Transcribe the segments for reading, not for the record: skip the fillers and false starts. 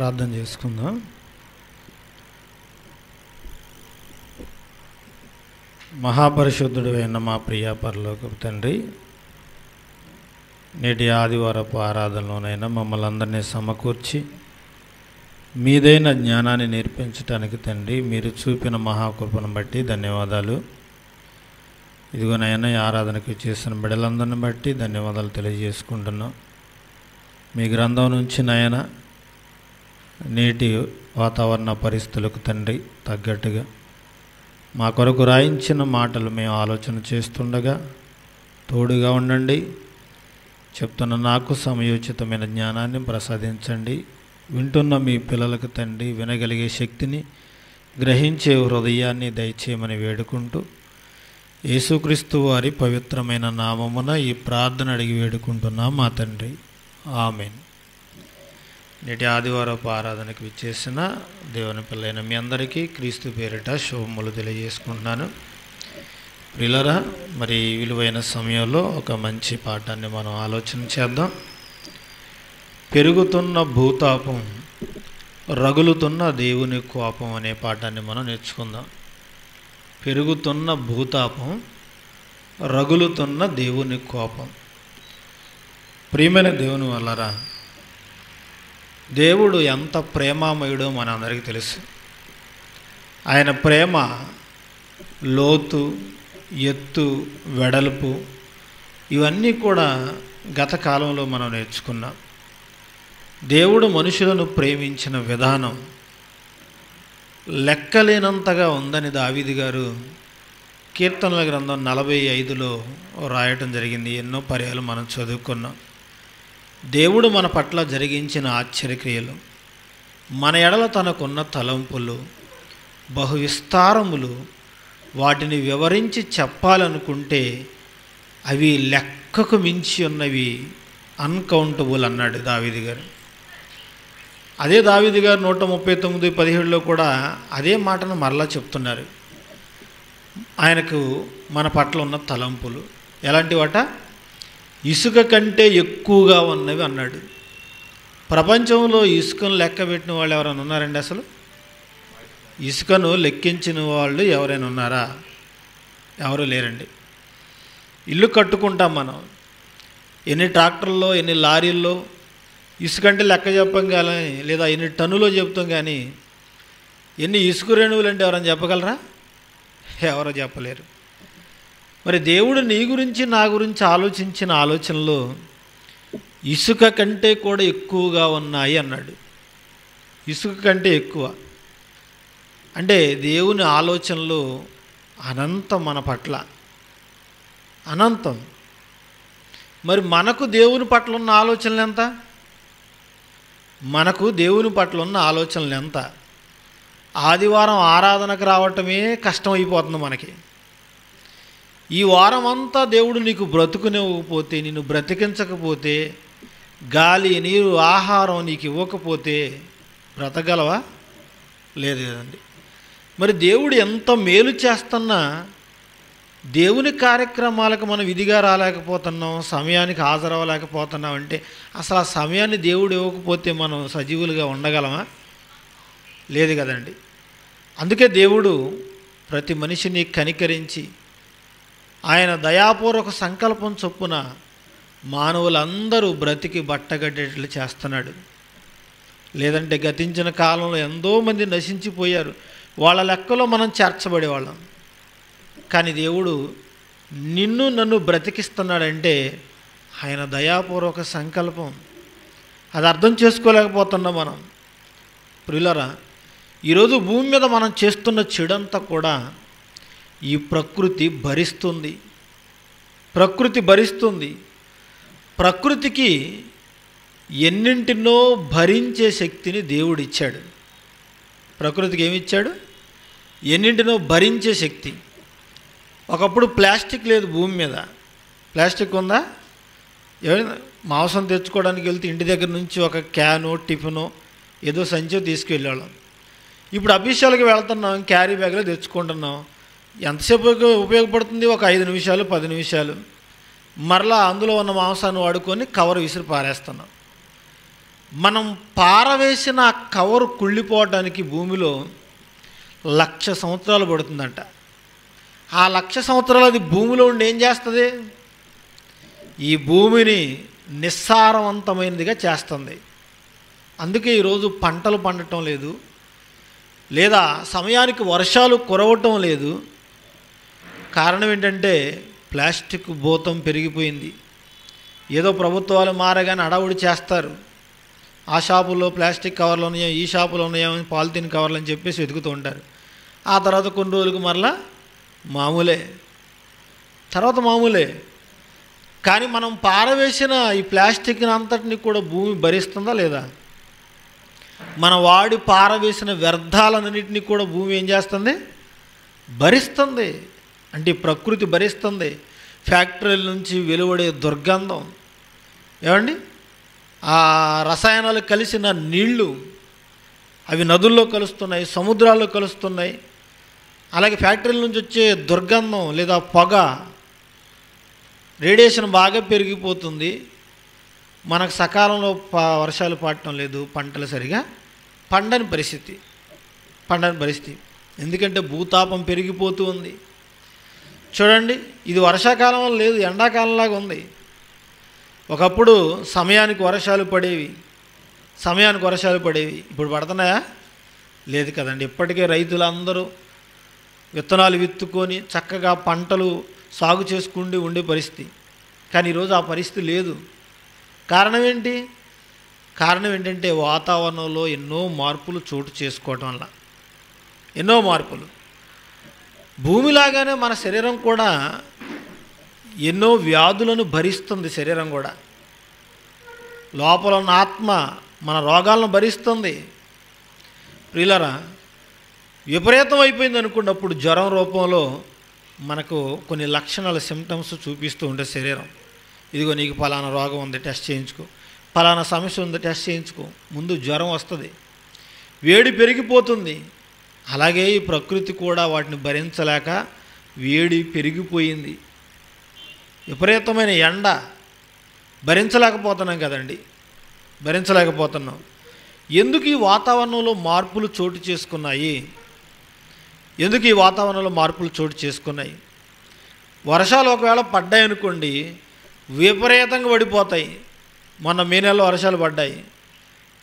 ప్రార్థన చేసుకుందాం. మహాపరిశుద్ధుడు అయిన మా ప్రియ పరలోకపు తండ్రి, నేటి ఆదివారపు ఆరాధనలోనైనా మమ్మల్ని అందరినీ సమకూర్చి మీదైన జ్ఞానాన్ని నేర్పించడానికి తండ్రి మీరు చూపిన మహాకృపను బట్టి ధన్యవాదాలు. ఇదిగోనైనా ఈ ఆరాధనకు చేసిన బిడ్డలందరిని బట్టి ధన్యవాదాలు తెలియజేసుకుంటున్నాం. మీ గ్రంథం నుంచి నాయన నేటి వాతావరణ పరిస్థితులకు తండ్రి తగ్గట్టుగా మా కొరకు రాయించిన మాటలు మేము ఆలోచన చేస్తుండగా తోడుగా ఉండండి. చెప్తున్న నాకు సమయోచితమైన జ్ఞానాన్ని ప్రసాదించండి. వింటున్న మీ పిల్లలకు తండ్రి వినగలిగే శక్తిని, గ్రహించే హృదయాన్ని దయచేయమని వేడుకుంటూ యేసుక్రీస్తు వారి పవిత్రమైన నామమున ఈ ప్రార్థన అడిగి వేడుకుంటున్నాం మా తండ్రి, ఆమేన్. నేటి ఆదివారపు ఆరాధనకు విచ్చేసిన దేవుని పిల్లైన మీ అందరికీ క్రీస్తు పేరిట శుభములు తెలియజేసుకుంటున్నాను. ప్రియులారా, మరి విలువైన సమయంలో ఒక మంచి పాఠాన్ని మనం ఆలోచన చేద్దాం. పెరుగుతున్న భూతాపం, రగులుతున్న దేవుని కోపం అనే పాఠాన్ని మనం నేర్చుకుందాం. పెరుగుతున్న భూతాపం, రగులుతున్న దేవుని కోపం. ప్రియమైన దేవుని వల్లరా, దేవుడు ఎంత ప్రేమామయుడో మనందరికీ తెలుసు. ఆయన ప్రేమ లోతు, ఎత్తు, వెడల్పు ఇవన్నీ కూడా గత కాలంలో మనం నేర్చుకున్నాం. దేవుడు మనుషులను ప్రేమించిన విధానం లెక్కలేనంతగా ఉందని దావీదు గారు కీర్తనల గ్రంథం 45లో రాయటం జరిగింది. ఎన్నో పర్యాలు మనం చదువుకున్నాం. దేవుడు మన పట్ల జరిగించిన ఆశ్చర్యక్రియలు, మన ఎడల తనకున్న తలంపులు బహు విస్తారములు. వాటిని వివరించి చెప్పాలనుకుంటే అవి లెక్కకు మించి ఉన్నవి, అన్కౌంటబుల్ అన్నాడు దావీదు గారు. అదే దావీదు గారు 139:17లో కూడా అదే మాటను మరలా చెప్తున్నారు. ఆయనకు మన పట్ల ఉన్న తలంపులు ఎలాంటివట? ఇసుక కంటే ఎక్కువగా ఉన్నవి అన్నాడు. ప్రపంచంలో ఇసుకను లెక్క పెట్టిన వాళ్ళు ఎవరైనా ఉన్నారండి? అసలు ఇసుకను లెక్కించిన వాళ్ళు ఎవరైనా ఉన్నారా? ఎవరు లేరండి. ఇల్లు కట్టుకుంటాం మనం, ఎన్ని ట్రాక్టర్లో ఎన్ని లారీల్లో ఇసుక అంటే లెక్క చెప్పం కానీ, లేదా ఎన్ని టన్నులో చెప్తాం కానీ ఎన్ని ఇసుక రేణువులు అంటే ఎవరైనా చెప్పగలరా? ఎవరో చెప్పలేరు. మరి దేవుడు నీ గురించి నా గురించి ఆలోచించిన ఆలోచనలు ఇసుక కంటే కూడా ఎక్కువగా ఉన్నాయి అన్నాడు. ఇసుక కంటే ఎక్కువ అంటే దేవుని ఆలోచనలు అనంతం, మన పట్ల అనంతం. మరి మనకు దేవుని పట్ల ఉన్న ఆలోచనలు ఎంత? మనకు దేవుని పట్ల ఉన్న ఆలోచనలు ఎంత? ఆదివారం ఆరాధనకు రావటమే కష్టం అయిపోతుంది మనకి. ఈ వారం అంతా దేవుడు నీకు బ్రతుకునివ్వకపోతే, నిన్ను బ్రతికించకపోతే, గాలి, నీరు, ఆహారం నీకు ఇవ్వకపోతే బ్రతకగలవా? లేదు కదండి. మరి దేవుడు ఎంత మేలు చేస్తున్నా దేవుని కార్యక్రమాలకు మనం విధిగా రాలేకపోతున్నాం, సమయానికి హాజరవ్వలేకపోతున్నాం అంటే అసలు ఆ సమయాన్ని దేవుడు ఇవ్వకపోతే మనం సజీవులుగా ఉండగలమా? లేదు కదండి. అందుకే దేవుడు ప్రతి మనిషిని కనికరించి ఆయన దయాపూర్వక సంకల్పం చొప్పున మానవులందరూ బ్రతికి బట్టగడ్డేట్లు చేస్తున్నాడు. లేదంటే గతించిన కాలంలో ఎంతోమంది నశించిపోయారు, వాళ్ళ లెక్కలో మనం చేర్చబడేవాళ్ళం. కానీ దేవుడు నిన్ను నన్ను బ్రతికిస్తున్నాడంటే ఆయన దయాపూర్వక సంకల్పం. అది అర్థం చేసుకోలేకపోతున్నాం మనం. ప్రియులారా, ఈరోజు భూమి మీద మనం చేస్తున్న చెడంతా కూడా ఈ ప్రకృతి భరిస్తుంది. ప్రకృతి భరిస్తుంది. ప్రకృతికి ఎన్నింటినో భరించే శక్తిని దేవుడు ఇచ్చాడు. ప్రకృతికి ఏమి ఇచ్చాడు? ఎన్నింటినో భరించే శక్తి. ఒకప్పుడు ప్లాస్టిక్ లేదు భూమి మీద. ప్లాస్టిక్ ఉందా? ఎవరైనా మాంసం తెచ్చుకోవడానికి వెళ్తే ఇంటి దగ్గర నుంచి ఒక క్యానో, టిఫినో, ఏదో సంచో తీసుకెళ్ళేవాళ్ళం. ఇప్పుడు అఫీషియల్కి వెళ్తున్నాం, క్యారీ బ్యాగ్లో తెచ్చుకుంటున్నాం. ఎంతసేపు ఉపయోగపడుతుంది? ఒక 5 నిమిషాలు, 10 నిమిషాలు. మరలా అందులో ఉన్న మాంసాన్ని వాడుకొని కవర్ విసిరి పారేస్తున్నాం. మనం పారవేసిన ఆ కవరు కుళ్ళిపోవడానికి భూమిలో 1,00,000 సంవత్సరాలు పడుతుందంట. ఆ 1,00,000 సంవత్సరాలు అది భూమిలో ఉండి ఏం చేస్తుంది? ఈ భూమిని నిస్సారవంతమైనదిగా చేస్తుంది. అందుకే ఈరోజు పంటలు పండటం లేదు, లేదా సమయానికి వర్షాలు కురవటం లేదు. కారణం ఏంటంటే ప్లాస్టిక్ భూతం పెరిగిపోయింది. ఏదో ప్రభుత్వాలు మారగానే అడవుడి చేస్తారు. ఆ షాపుల్లో ప్లాస్టిక్ కవర్లు ఉన్నాయో, ఈ షాపులో ఉన్నాయో పాలిథిన్ కవర్లు అని చెప్పేసి వెతుకుతూ ఉంటారు. ఆ తర్వాత కొన్ని రోజులకు మరలా మామూలే, తర్వాత మామూలే. కానీ మనం పారవేసిన ఈ ప్లాస్టిక్ని అంతటిని కూడా భూమి భరిస్తుందా లేదా? మన వాడి పారవేసిన వ్యర్థాలన్నింటినీ కూడా భూమి ఏం చేస్తుంది? భరిస్తుంది. అంటే ప్రకృతి భరిస్తుంది. ఫ్యాక్టరీల నుంచి వెలువడే దుర్గంధం, ఏమండి, ఆ రసాయనాలు కలిసిన నీళ్లు అవి నదుల్లో కలుస్తున్నాయి, సముద్రాల్లో కలుస్తున్నాయి. అలాగే ఫ్యాక్టరీల నుంచి వచ్చే దుర్గంధం లేదా పొగ, రేడియేషన్ బాగా పెరిగిపోతుంది. మనకు సకాలంలో వర్షాలు పడటం లేదు, పంటలు సరిగా పండని పరిస్థితి. ఎందుకంటే భూతాపం పెరిగిపోతూ ఉంది. చూడండి, ఇది వర్షాకాలంలో లేదు, ఎండాకాలంలాగా ఉంది. ఒకప్పుడు సమయానికి వర్షాలు పడేవి. ఇప్పుడు పడుతున్నాయా? లేదు కదండి. ఇప్పటికే రైతులందరూ విత్తనాలు విత్తుకొని చక్కగా పంటలు సాగు చేసుకుంటూ ఉండే పరిస్థితి. కానీ ఈరోజు ఆ పరిస్థితి లేదు. కారణం ఏంటంటే వాతావరణంలో ఎన్నో మార్పులు చోటు చేసుకోవటం వల్ల, ఎన్నో మార్పులు. భూమిలాగానే మన శరీరం కూడా ఎన్నో వ్యాధులను భరిస్తుంది. శరీరం కూడా లోపల ఉన్న ఆత్మ మన రోగాలను భరిస్తుంది. ప్రియులారా, విపరీతం అయిపోయింది అనుకున్నప్పుడు జ్వరం రూపంలో మనకు కొన్ని లక్షణాల సిమ్టమ్స్ చూపిస్తూ ఉండే శరీరం. ఇదిగో నీకు పలానా రోగం ఉంది, టెస్ట్ చేయించుకో, పలానా సమస్య ఉంది, టెస్ట్ చేయించుకో. ముందు జ్వరం వస్తుంది, వేడి పెరిగిపోతుంది. అలాగే ఈ ప్రకృతి కూడా వాటిని భరించలేక వేడి పెరిగిపోయింది. విపరీతమైన ఎండ భరించలేకపోతున్నాం కదండి, భరించలేకపోతున్నాం. ఎందుకు ఈ వాతావరణంలో మార్పులు చోటు చేసుకున్నాయి? వర్షాలు ఒకవేళ పడ్డాయి అనుకోండి, విపరీతంగా పడిపోతాయి. మొన్న మే నెలలో వర్షాలు పడ్డాయి.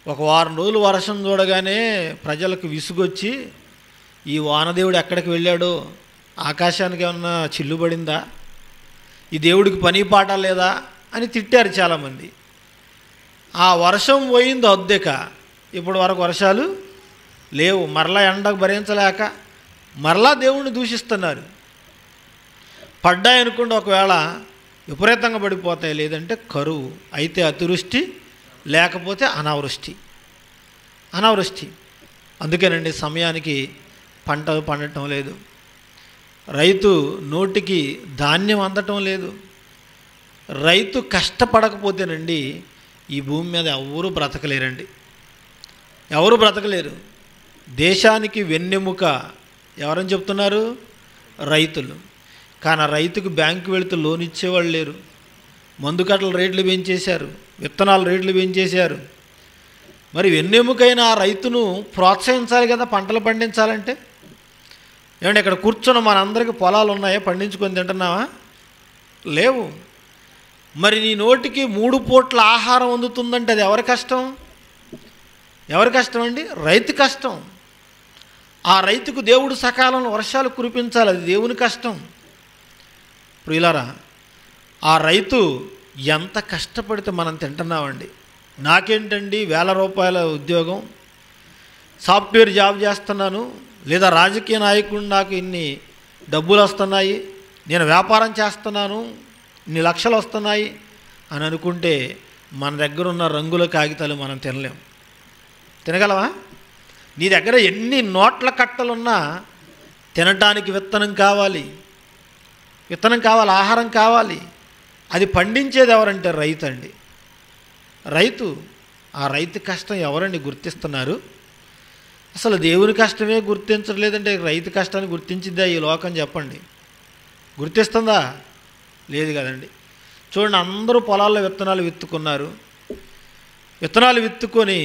ఒక వారం రోజులు వర్షం చూడగానే ప్రజలకు విసుగొచ్చి, ఈ వానదేవుడు ఎక్కడికి వెళ్ళాడో, ఆకాశానికి ఏమన్నా చిల్లుబడిందా, ఈ దేవుడికి పని పాట లేదా అని తిట్టారు చాలామంది. ఆ వర్షం పోయింది అద్దెక, ఇప్పటి వరకు వర్షాలు లేవు. మరలా ఎండకు భరించలేక మరలా దేవుణ్ణి దూషిస్తున్నారు. పడ్డాయనుకోండి, ఒకవేళ విపరీతంగా పడిపోతాయి. లేదంటే కరువు, అయితే అతివృష్టి, లేకపోతే అనావృష్టి. అందుకేనండి సమయానికి పంటలు పండటం లేదు, రైతు నోటికి ధాన్యం అందటం లేదు. రైతు కష్టపడకపోతేనండి ఈ భూమి మీద ఎవరు బ్రతకలేరు. దేశానికి వెన్నెముక ఎవరని చెప్తున్నారు? రైతులు. కానీ ఆ రైతుకు బ్యాంకు వెళితే లోన్ ఇచ్చేవాళ్ళు లేరు. మందు కట్టల రేట్లు పెంచేశారు, విత్తనాల రేట్లు పెంచేశారు. మరి వెన్నెముకైన ఆ రైతును ప్రోత్సహించాలి కదా పంటలు పండించాలంటే. ఏమంటే ఇక్కడ కూర్చొని మనందరికీ పొలాలు ఉన్నాయా? పండించుకొని తింటున్నావా? లేవు. మరి నీ నోటికి 3 పూట్ల ఆహారం అందుతుందంటే అది ఎవరి కష్టం అండి? రైతు కష్టం. ఆ రైతుకు దేవుడు సకాలంలో వర్షాలు కురిపించాలి, అది దేవుని కష్టం. ప్రియులారా, ఆ రైతు ఎంత కష్టపడితే మనం తింటున్నామండి. నాకేంటండి 1000 రూపాయల ఉద్యోగం, సాఫ్ట్వేర్ జాబ్ చేస్తున్నాను, లేదా రాజకీయ నాయకుడు నాకు ఇన్ని డబ్బులు వస్తున్నాయి, నేను వ్యాపారం చేస్తున్నాను, ఇన్ని లక్షలు వస్తున్నాయి అని అనుకుంటే మన దగ్గర ఉన్న రంగుల కాగితాలు మనం తినగలవా? నీ దగ్గర ఎన్ని నోట్ల కట్టలున్నా తినటానికి విత్తనం కావాలి, ఆహారం కావాలి. అది పండించేది ఎవరంటే రైతు అండి. ఆ రైతు కష్టం ఎవరండి గుర్తిస్తున్నారు? అసలు దేవుని కష్టమే గుర్తించలేదంటే రైతు కష్టాన్ని గుర్తించిందా ఈ లోకం? చెప్పండి, గుర్తిస్తుందా? లేదు కదండి. చూడండి, అందరూ పొలాల్లో విత్తనాలు విత్తుకున్నారు. విత్తనాలు విత్తుకొని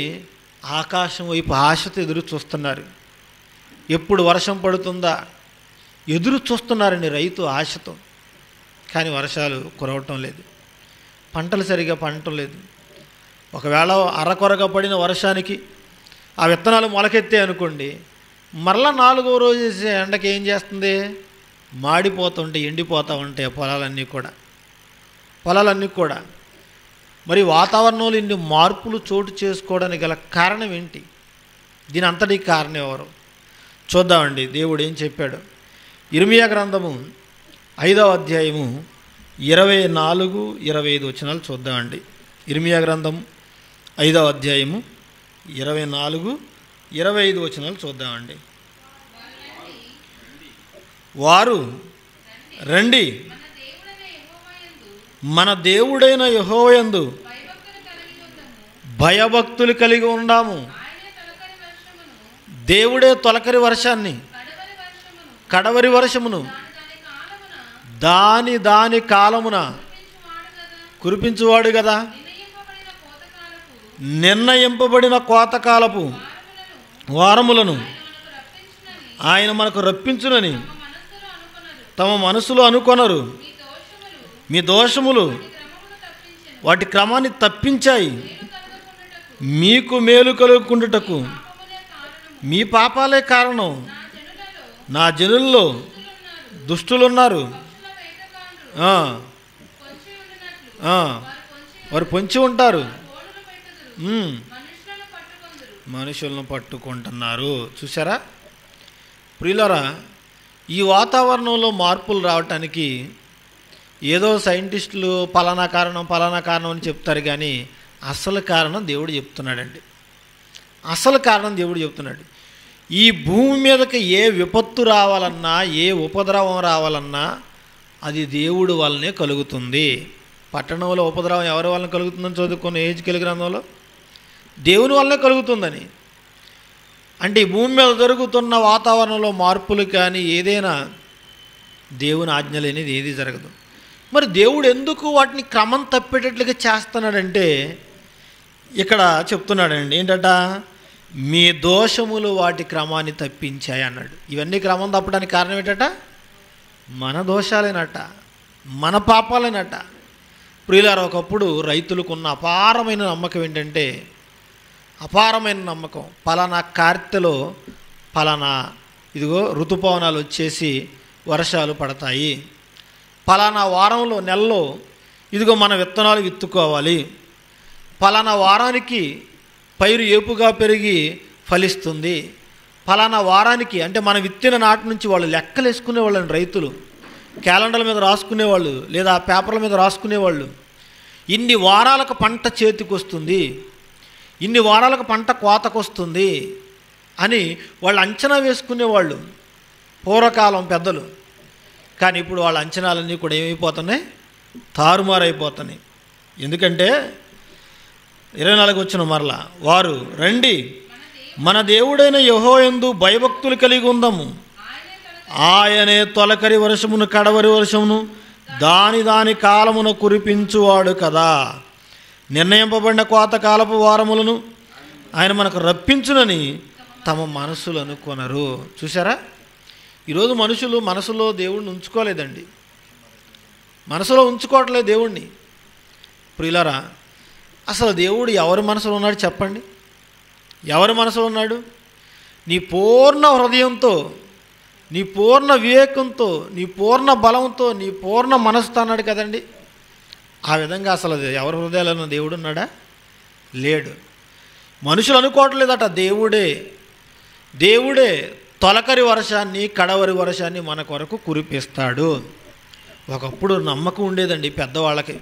ఆకాశం వైపు ఆశతో ఎదురు చూస్తున్నారు. ఎప్పుడు వర్షం పడుతుందా ఎదురు చూస్తున్నారండి రైతు ఆశతో. కానీ వర్షాలు కురవటం లేదు, పంటలు సరిగా పండటం లేదు. ఒకవేళ అరకొరగా పడిన వర్షానికి ఆ విత్తనాలు మొలకెత్తాయి అనుకోండి, మరలా 4వ రోజు వేసే ఎండకి ఏం చేస్తుంది, మాడిపోతుంటాయి, ఎండిపోతూ ఉంటాయి పొలాలన్నీ కూడా. మరి వాతావరణంలో ఇన్ని మార్పులు చోటు చేసుకోవడానికి గల కారణం ఏంటి? దీని అంతటికి కారణం ఎవరు? చూద్దామండి దేవుడు ఏం చెప్పాడు. ఇర్మియా గ్రంథము 5వ అధ్యాయము 24, 25 వచనాలు చూద్దామండి. ఇర్మియా గ్రంథం 5వ అధ్యాయము 24, 25 వచనాలు చూద్దామండి. వారు రండి, మన దేవుడైన యెహోవాయందు భయభక్తులు కలిగి ఉందాము. దేవుడే తొలకరి వర్షాన్ని, కడవరి వర్షమును దాని కాలమున కురిపించువాడు కదా. నిర్ణయింపబడిన కోతకాలపు వారములను ఆయన మనకు రప్పించునని తమ మనసులో అనుకొనరు. మీ దోషములు వాటి క్రమాన్ని తప్పించాయి, మీకు మేలు కలుగుకుండుటకు మీ పాపాలే కారణం. నా జనుల్లో దుష్టులున్నారు, వారు పొంచి ఉంటారు, మనుషులను పట్టుకుంటున్నారు. చూసారా ప్రియులారా, ఈ వాతావరణంలో మార్పులు రావటానికి ఏదో సైంటిస్టులు పలానా కారణం అని చెప్తారు, కానీ అసలు కారణం దేవుడు చెప్తున్నాడండి. అసలు కారణం దేవుడు చెప్తున్నాడు. ఈ భూమి మీదకి ఏ విపత్తు రావాలన్నా, ఏ ఉపద్రవం రావాలన్నా అది దేవుడు వల్లనే కలుగుతుంది. పట్టణంలో ఉపద్రవం ఎవరి వలన కలుగుతుందని చదువుకున్న ఏజ్కేల్ గ్రంథంలో దేవుని వల్లనే కలుగుతుందని. అంటే ఈ భూమి మీద జరుగుతున్న వాతావరణంలో మార్పులు కానీ ఏదైనా దేవుని ఆజ్ఞ లేనిది ఏది జరగదు. మరి దేవుడు ఎందుకు వాటిని క్రమం తప్పేటట్లుగా చేస్తున్నాడంటే ఇక్కడ చెప్తున్నాడండి. ఏంటట, మీ దోషములు వాటి క్రమాన్ని తప్పించాయి అన్నాడు. ఇవన్నీ క్రమం తప్పడానికి కారణం ఏంటట, మన దోషాలేనట, మన పాపాలేనట. ప్రియులారా, ఒకప్పుడు రైతులకున్న అపారమైన నమ్మకం ఏంటంటే, అపారమైన నమ్మకం, పలానా కార్తెలో పలానా ఇదిగో ఋతుపవనాలు వచ్చేసి వర్షాలు పడతాయి, పలానా వారంలో నెలలో ఇదిగో మన విత్తనాలు విత్తుకోవాలి, పలానా వారానికి పైరు ఏపుగా పెరిగి ఫలిస్తుంది, పలానా వారానికి అంటే మన విత్తిన నాటి నుంచి వాళ్ళు లెక్కలు వేసుకునేవాళ్ళని రైతులు, క్యాలెండర్ల మీద రాసుకునేవాళ్ళు లేదా పేపర్ల మీద రాసుకునేవాళ్ళు. ఇన్ని వారాలకు పంట చేతికి వస్తుంది, ఇన్ని వారాలకు పంట కోతకొస్తుంది అని వాళ్ళు అంచనా వేసుకునేవాళ్ళు పూర్వకాలం పెద్దలు. కానీ ఇప్పుడు వాళ్ళ అంచనాలన్నీ కూడా ఏమైపోతున్నాయి, తారుమారైపోతున్నాయి. ఎందుకంటే 24 వచ్చిన మరలా, వారు రండి, మన దేవుడైన యెహోవాయందు భయభక్తులు కలిగి ఉందాము. ఆయనే తొలకరి వర్షమును కడవరి వర్షమును దాని కాలమున కురిపించువాడు కదా. నిర్ణయింపబడిన కోతకాలపు వారములను ఆయన మనకు రప్పించునని తమ మనసులు అనుకొనరు. చూసారా, ఈరోజు మనుషులు మనసులో దేవుడిని ఉంచుకోలేదండి, మనసులో ఉంచుకోవట్లేదు దేవుణ్ణి. ప్రియులారా, అసలు దేవుడు ఎవరి మనసులో ఉన్నాడు చెప్పండి? ఎవరి మనసులో ఉన్నాడు? నీ పూర్ణ హృదయంతో, నీ పూర్ణ వివేకంతో, నీ పూర్ణ బలంతో, నీ పూర్ణ మనసుతో అన్నాడు కదండి. ఆ విధంగా అసలు ఎవరి హృదయాలను దేవుడు ఉన్నాడా? లేడు. మనుషులు అనుకోవట్లేదట, దేవుడే తొలకరి వర్షాన్ని కడవరి వర్షాన్ని మన కొరకు కురిపిస్తాడు. ఒకప్పుడు నమ్మకం ఉండేదండి పెద్దవాళ్ళకి,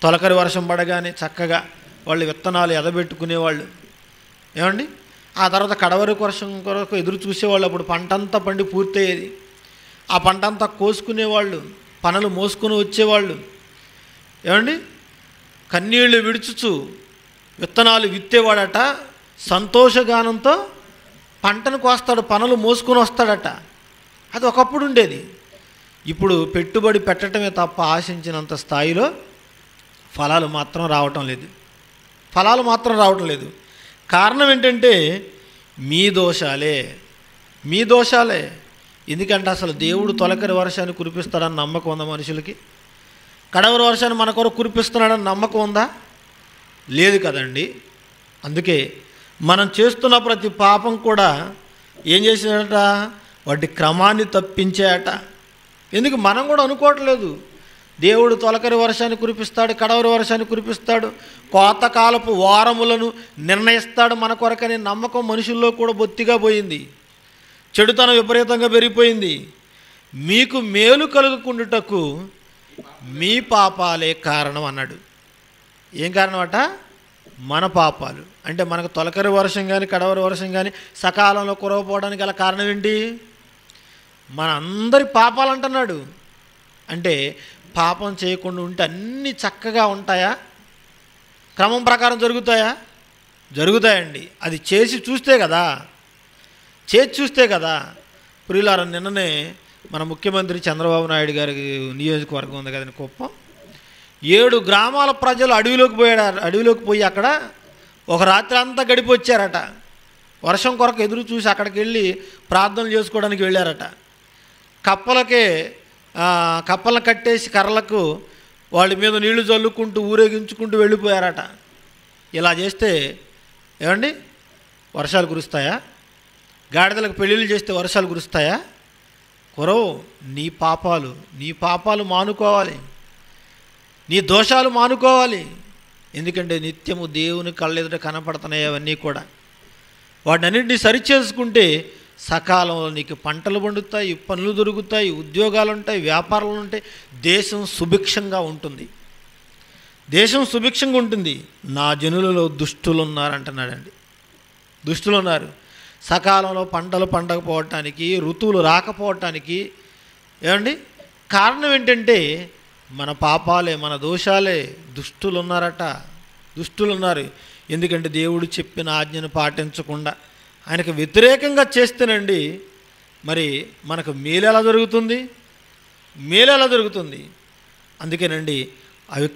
తొలకరి వర్షం పడగానే చక్కగా వాళ్ళు విత్తనాలు ఎదబెట్టుకునేవాళ్ళు, ఏమండి. ఆ తర్వాత కడవరి వర్షం కొరకు ఎదురు చూసేవాళ్ళు. అప్పుడు పంట అంతా పండి పూర్తయ్యేది, ఆ పంట అంతా కోసుకునేవాళ్ళు, పనులు మోసుకొని వచ్చేవాళ్ళు, ఏమండి. కన్నీళ్లు విడుచుచు విత్తనాలు విత్తేవాడట, సంతోషగానంతో పంటను కోస్తాడు, పనులు మోసుకొని వస్తాడట. అది ఒకప్పుడు ఉండేది. ఇప్పుడు పెట్టుబడి పెట్టడమే తప్ప ఆశించినంత స్థాయిలో ఫలాలు మాత్రం రావటం లేదు. ఫలాలు మాత్రం రావటం లేదు. కారణం ఏంటంటే మీ దోషాలే, మీ దోషాలే. ఎందుకంటే అసలు దేవుడు తొలకరి వర్షాన్ని కురిపిస్తాడని నమ్మకం ఉందా మనుషులకి? కడవరి వర్షాన్ని మన కొరకు కురిపిస్తున్నాడని నమ్మకం ఉందా? లేదు కదండి. అందుకే మనం చేస్తున్న ప్రతి పాపం కూడా ఏం చేసేట, వాటి క్రమాన్ని తప్పించేట. ఎందుకు మనం కూడా అనుకోవట్లేదు, దేవుడు తొలకరి వర్షాన్ని కురిపిస్తాడు, కడవరి వర్షాన్ని కురిపిస్తాడు, కోతకాలపు వారములను నిర్ణయిస్తాడు మన కొరకనే నమ్మకం మనుషుల్లో కూడా బొత్తిగా పోయింది. చెడుతనం విపరీతంగా పెరిగిపోయింది. మీకు మేలు కలుగుకుండుటకు మీ పాపాలే కారణం అన్నాడు. ఏం కారణం అట? మన పాపాలు. అంటే మనకు తొలకరి వర్షం కానీ కడవరి వర్షం కానీ సకాలంలో కురవపోవడానికి గల కారణం ఏంటి? మన అందరి పాపాలు అంటున్నాడు. అంటే పాపం చేయకుండా ఉంటే అన్నీ చక్కగా ఉంటాయా? క్రమం ప్రకారం జరుగుతాయా? జరుగుతాయండి. అది చేసి చూస్తే కదా, చేసి చూస్తే కదా. ప్రియులారా, నిన్ననే మన ముఖ్యమంత్రి చంద్రబాబు నాయుడు గారి నియోజకవర్గం ఉంది కదండి, కుప్పం. 7 గ్రామాల ప్రజలు అడవిలోకి పోయి అక్కడ ఒక రాత్రి అంతా గడిపి వచ్చారట. వర్షం కొరకు ఎదురు చూసి అక్కడికి వెళ్ళి ప్రార్థనలు చేసుకోవడానికి వెళ్ళారట. కప్పలను కట్టేసి కర్రలకు వాళ్ళ మీద నీళ్లు చల్లుకుంటూ ఊరేగించుకుంటూ వెళ్ళిపోయారట. ఇలా చేస్తే ఏమండి వర్షాలు కురుస్తాయా? గాడిదలకు పెళ్ళిళ్ళు చేస్తే వర్షాలు కురుస్తాయా? కురవు. నీ పాపాలు మానుకోవాలి, నీ దోషాలు మానుకోవాలి. ఎందుకంటే నిత్యము దేవుని కళ్ళెదుట కనపడుతున్నాయి అవన్నీ కూడా. వాటిని అన్నింటినీ సరిచేసుకుంటే సకాలంలో నీకు పంటలు పండుతాయి, పనులు దొరుకుతాయి, ఉద్యోగాలు ఉంటాయి, వ్యాపారాలు ఉంటాయి, దేశం సుభిక్షంగా ఉంటుంది. దేశం సుభిక్షంగా ఉంటుంది. నా జనులలో దుష్టులు ఉన్నారంటున్నాడండి. దుష్టులు ఉన్నారు. సకాలంలో పంటలు పండకపోవటానికి, ఋతువులు రాకపోవటానికి ఏమండి కారణం ఏంటంటే మన పాపాలే, మన దోషాలే. దుష్టులు ఉన్నారట, దుష్టులు ఉన్నారు. ఎందుకంటే దేవుడు చెప్పిన ఆజ్ఞను పాటించకుండా ఆయనకు వ్యతిరేకంగా చేస్తేనండి మరి మనకు మేలు ఎలా జరుగుతుంది? అందుకేనండి అవి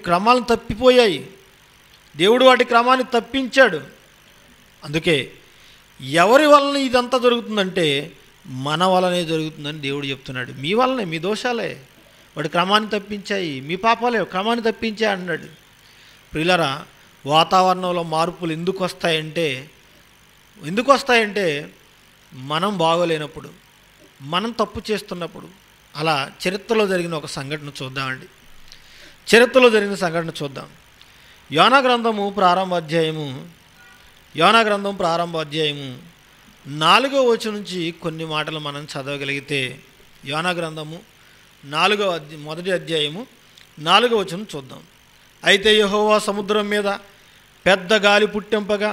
క్రమాలను తప్పిపోయాయి. దేవుడు వాటి క్రమాన్ని తప్పించాడు. అందుకే ఎవరి వలన ఇదంతా జరుగుతుందంటే మన వలనే జరుగుతుందని దేవుడు చెప్తున్నాడు. మీ వలనే, మీ దోషాలే వాటి క్రమాన్ని తప్పించాయి, మీ పాపాలే క్రమాన్ని తప్పించాయి అన్నాడు. ప్రియులారా, వాతావరణంలో మార్పులు ఎందుకు వస్తాయంటే మనం బాగోలేనప్పుడు, మనం తప్పు చేస్తున్నప్పుడు. అలా చరిత్రలో జరిగిన ఒక సంఘటన చూద్దామండి. చూద్దాం. యోనా గ్రంథం ప్రారంభ అధ్యాయము 4వ వచనం నుంచి కొన్ని మాటలు మనం చదవగలిగితే, యోనా గ్రంథము 1వ అధ్యాయము 4వ వచనం చూద్దాం. అయితే యెహోవా సముద్రం మీద పెద్ద గాలి పుట్టింపగా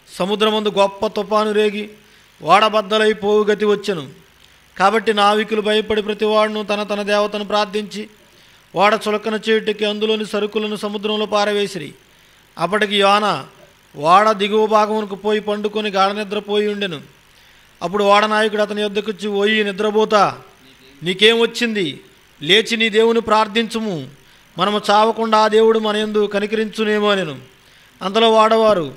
సముద్రమందు గొప్ప తుఫాను రేగి ఓడబద్దలైపోవు గతి వచ్చెను. కాబట్టి నావికులు భయపడి ప్రతివాడును తన దేవతను ప్రార్థించి ఓడ చులకన చేయుటకి అందులోని సరుకులను సముద్రంలో పారవేసిరి. అప్పటికి యోనా ఓడ దిగువ భాగమునకు పోయి పండుకొని గాఢ నిద్రపోయి ఉండెను. అప్పుడు ఓడ నాయకుడు అతని యొద్దకొచ్చి, ఓయి నిద్రపోతా, నీకేం వచ్చింది? లేచి నీ దేవుని ప్రార్థించుము, మనము చావకుండా ఆ దేవుడు మన యందు కనికరించునేమో అనెను. అంతలో వాడవారు,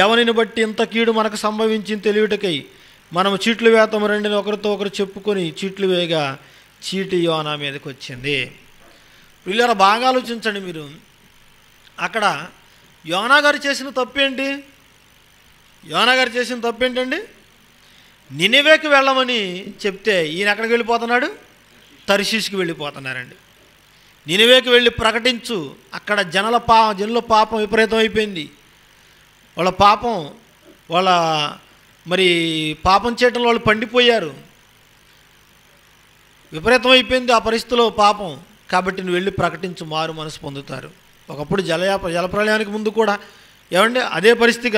ఎవరిని బట్టి ఇంత కీడు మనకు సంభవించింది తెలియుటకై మనము చీట్లు వేతము రండిని ఒకరితో ఒకరు చెప్పుకొని చీట్లు వేయగా చీటి యోనా మీదకి వచ్చింది. వీళ్ళ బాగా ఆలోచించండి మీరు. అక్కడ యోనా గారు చేసిన తప్పేంటండి? నినివేకి వెళ్ళమని చెప్తే ఈయన ఎక్కడికి వెళ్ళిపోతున్నాడు? తర్షీష్కి వెళ్ళిపోతున్నారండి. నినివేకి వెళ్ళి ప్రకటించు. అక్కడ జనుల పాపం విపరీతం అయిపోయింది. వాళ్ళ పాపం చేయటంలో వాళ్ళు పండిపోయారు. విపరీతం అయిపోయింది ఆ పరిస్థితిలో పాపం. కాబట్టి నువ్వు వెళ్ళి ప్రకటించు, మారు మనసు పొందుతారు. ఒకప్పుడు జలప్రళయానికి ముందు కూడా ఏమండి అదే పరిస్థితి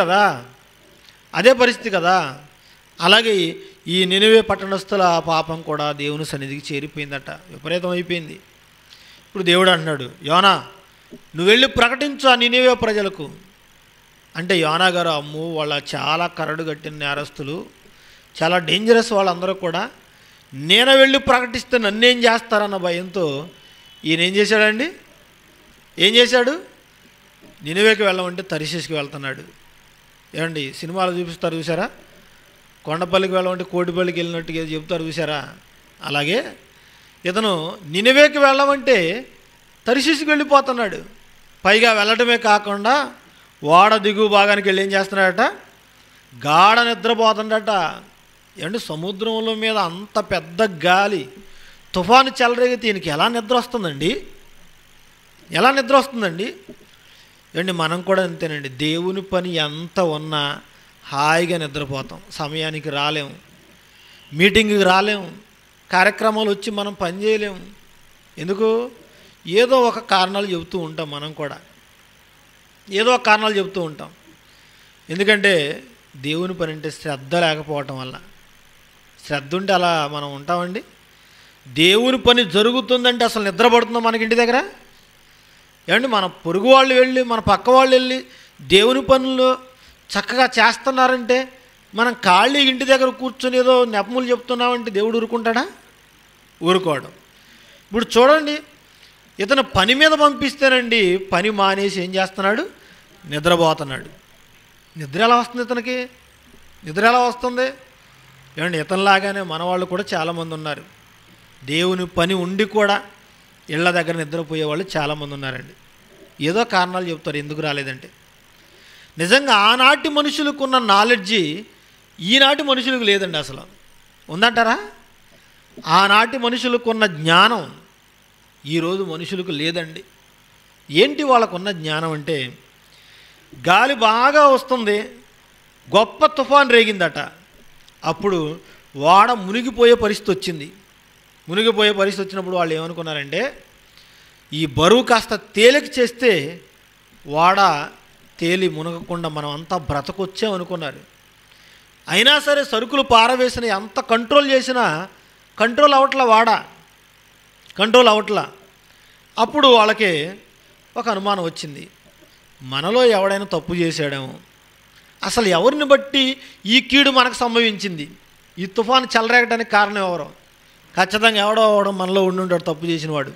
కదా. అలాగే ఈ నినివే పట్టణస్థుల పాపం కూడా దేవుని సన్నిధికి చేరిపోయిందట, విపరీతం అయిపోయింది. ఇప్పుడు దేవుడు అంటున్నాడు, యోనా నువ్వు వెళ్ళి ప్రకటించు ఆ నినివే ప్రజలకు. అంటే యోనా గారు అమ్ము వాళ్ళ చాలా కరడు కట్టిన నేరస్తులు, చాలా డేంజరస్ వాళ్ళందరూ కూడా. నేను వెళ్ళి ప్రకటిస్తే నన్నేం చేస్తారన్న భయంతో ఈయన ఏం చేశాడు? నినివేకి వెళ్ళమంటే తర్షీష్కి వెళ్తున్నాడు. ఏమండి సినిమాలు చూపిస్తారు చూసారా, కొండపల్లికి వెళ్ళమంటే కోటిపల్లికి వెళ్ళినట్టుగా చెప్తారు చూసారా, అలాగే ఇతను నినివేకి వెళ్ళమంటే తర్షీష్కి వెళ్ళిపోతున్నాడు. పైగా వెళ్ళటమే కాకుండా ఓడ దిగువ భాగానికి వెళ్ళి ఏం చేస్తున్నాడట, గాఢ నిద్రపోతుండట. ఏమంటే సముద్రంలో మీద అంత పెద్ద గాలి తుఫాను చెలరేగితే ఈయనకి ఎలా నిద్ర వస్తుందండి, ఎలా నిద్ర వస్తుందండి? ఏమండి మనం కూడా అంతేనండి, దేవుని పని ఎంత ఉన్నా హాయిగా నిద్రపోతాం, సమయానికి రాలేము, మీటింగ్కి రాలేము, కార్యక్రమాలు వచ్చి మనం పని చేయలేము. ఎందుకు? ఏదో ఒక కారణాలు చెబుతూ ఉంటాం, మనం కూడా ఏదో ఒక కారణాలు చెబుతూ ఉంటాం. ఎందుకంటే దేవుని పని అంటే శ్రద్ధ లేకపోవటం వల్ల. శ్రద్ధ ఉంటే అలా మనం ఉంటామండి? దేవుని పని జరుగుతుందంటే అసలు నిద్రపడుతుందో మనకి ఇంటి దగ్గర? ఏమండి మన పొరుగు వాళ్ళు వెళ్ళి మన పక్క వాళ్ళు వెళ్ళి దేవుని పనులు చక్కగా చేస్తున్నారంటే మనం ఖాళీ ఇంటి దగ్గర కూర్చొని ఏదో నెపములు చెప్తున్నామంటే దేవుడు ఊరుకుంటాడా? ఊరుకోవడం. ఇప్పుడు చూడండి, ఇతను పని మీద పంపిస్తేనండి పని మానేసి ఏం చేస్తున్నాడు, నిద్రపోతున్నాడు. నిద్ర ఎలా వస్తుంది ఇతనికి? నిద్ర ఎలా వస్తుంది? ఏమండి ఇతనిలాగానే మన వాళ్ళు కూడా చాలామంది ఉన్నారు. దేవుని పని ఉండి కూడా ఇళ్ళ దగ్గర నిద్రపోయే వాళ్ళు చాలామంది ఉన్నారండి. ఏదో కారణాలు చెప్తారు ఎందుకు రాలేదంటే. నిజంగా ఆనాటి మనుషులకు ఉన్న నాలెడ్జి ఈనాటి మనుషులకు లేదండి. అసలు ఉందంటారా? ఆనాటి మనుషులకు ఉన్న జ్ఞానం ఈరోజు మనుషులకు లేదండి. ఏంటి వాళ్ళకున్న జ్ఞానం అంటే, గాలి బాగా వస్తుంది, గొప్ప తుఫాన్ రేగిందట, అప్పుడు ఓడ మునిగిపోయే పరిస్థితి వచ్చింది. మునిగిపోయే పరిస్థితి వచ్చినప్పుడు వాళ్ళు ఏమనుకున్నారంటే, ఈ బరువు కాస్త తేలిక చేస్తే ఓడ తేలి మునగకుండా మనం అంతా బ్రతకొచ్చామనుకున్నారు. అయినా సరే సరుకులు పారవేసిన ఎంత కంట్రోల్ చేసినా కంట్రోల్ అవట్లా, కంట్రోల్ అవట్లా. అప్పుడు వాళ్ళకి ఒక అనుమానం వచ్చింది, మనలో ఎవడైనా తప్పు చేశాడేమో, అసలు ఎవరిని బట్టి ఈ కీడు మనకు సంభవించింది, ఈ తుఫాను చెలరేగడానికి కారణం ఎవరో? ఖచ్చితంగా ఎవడో మనలో ఉండుంటాడు తప్పు చేసిన వాడు.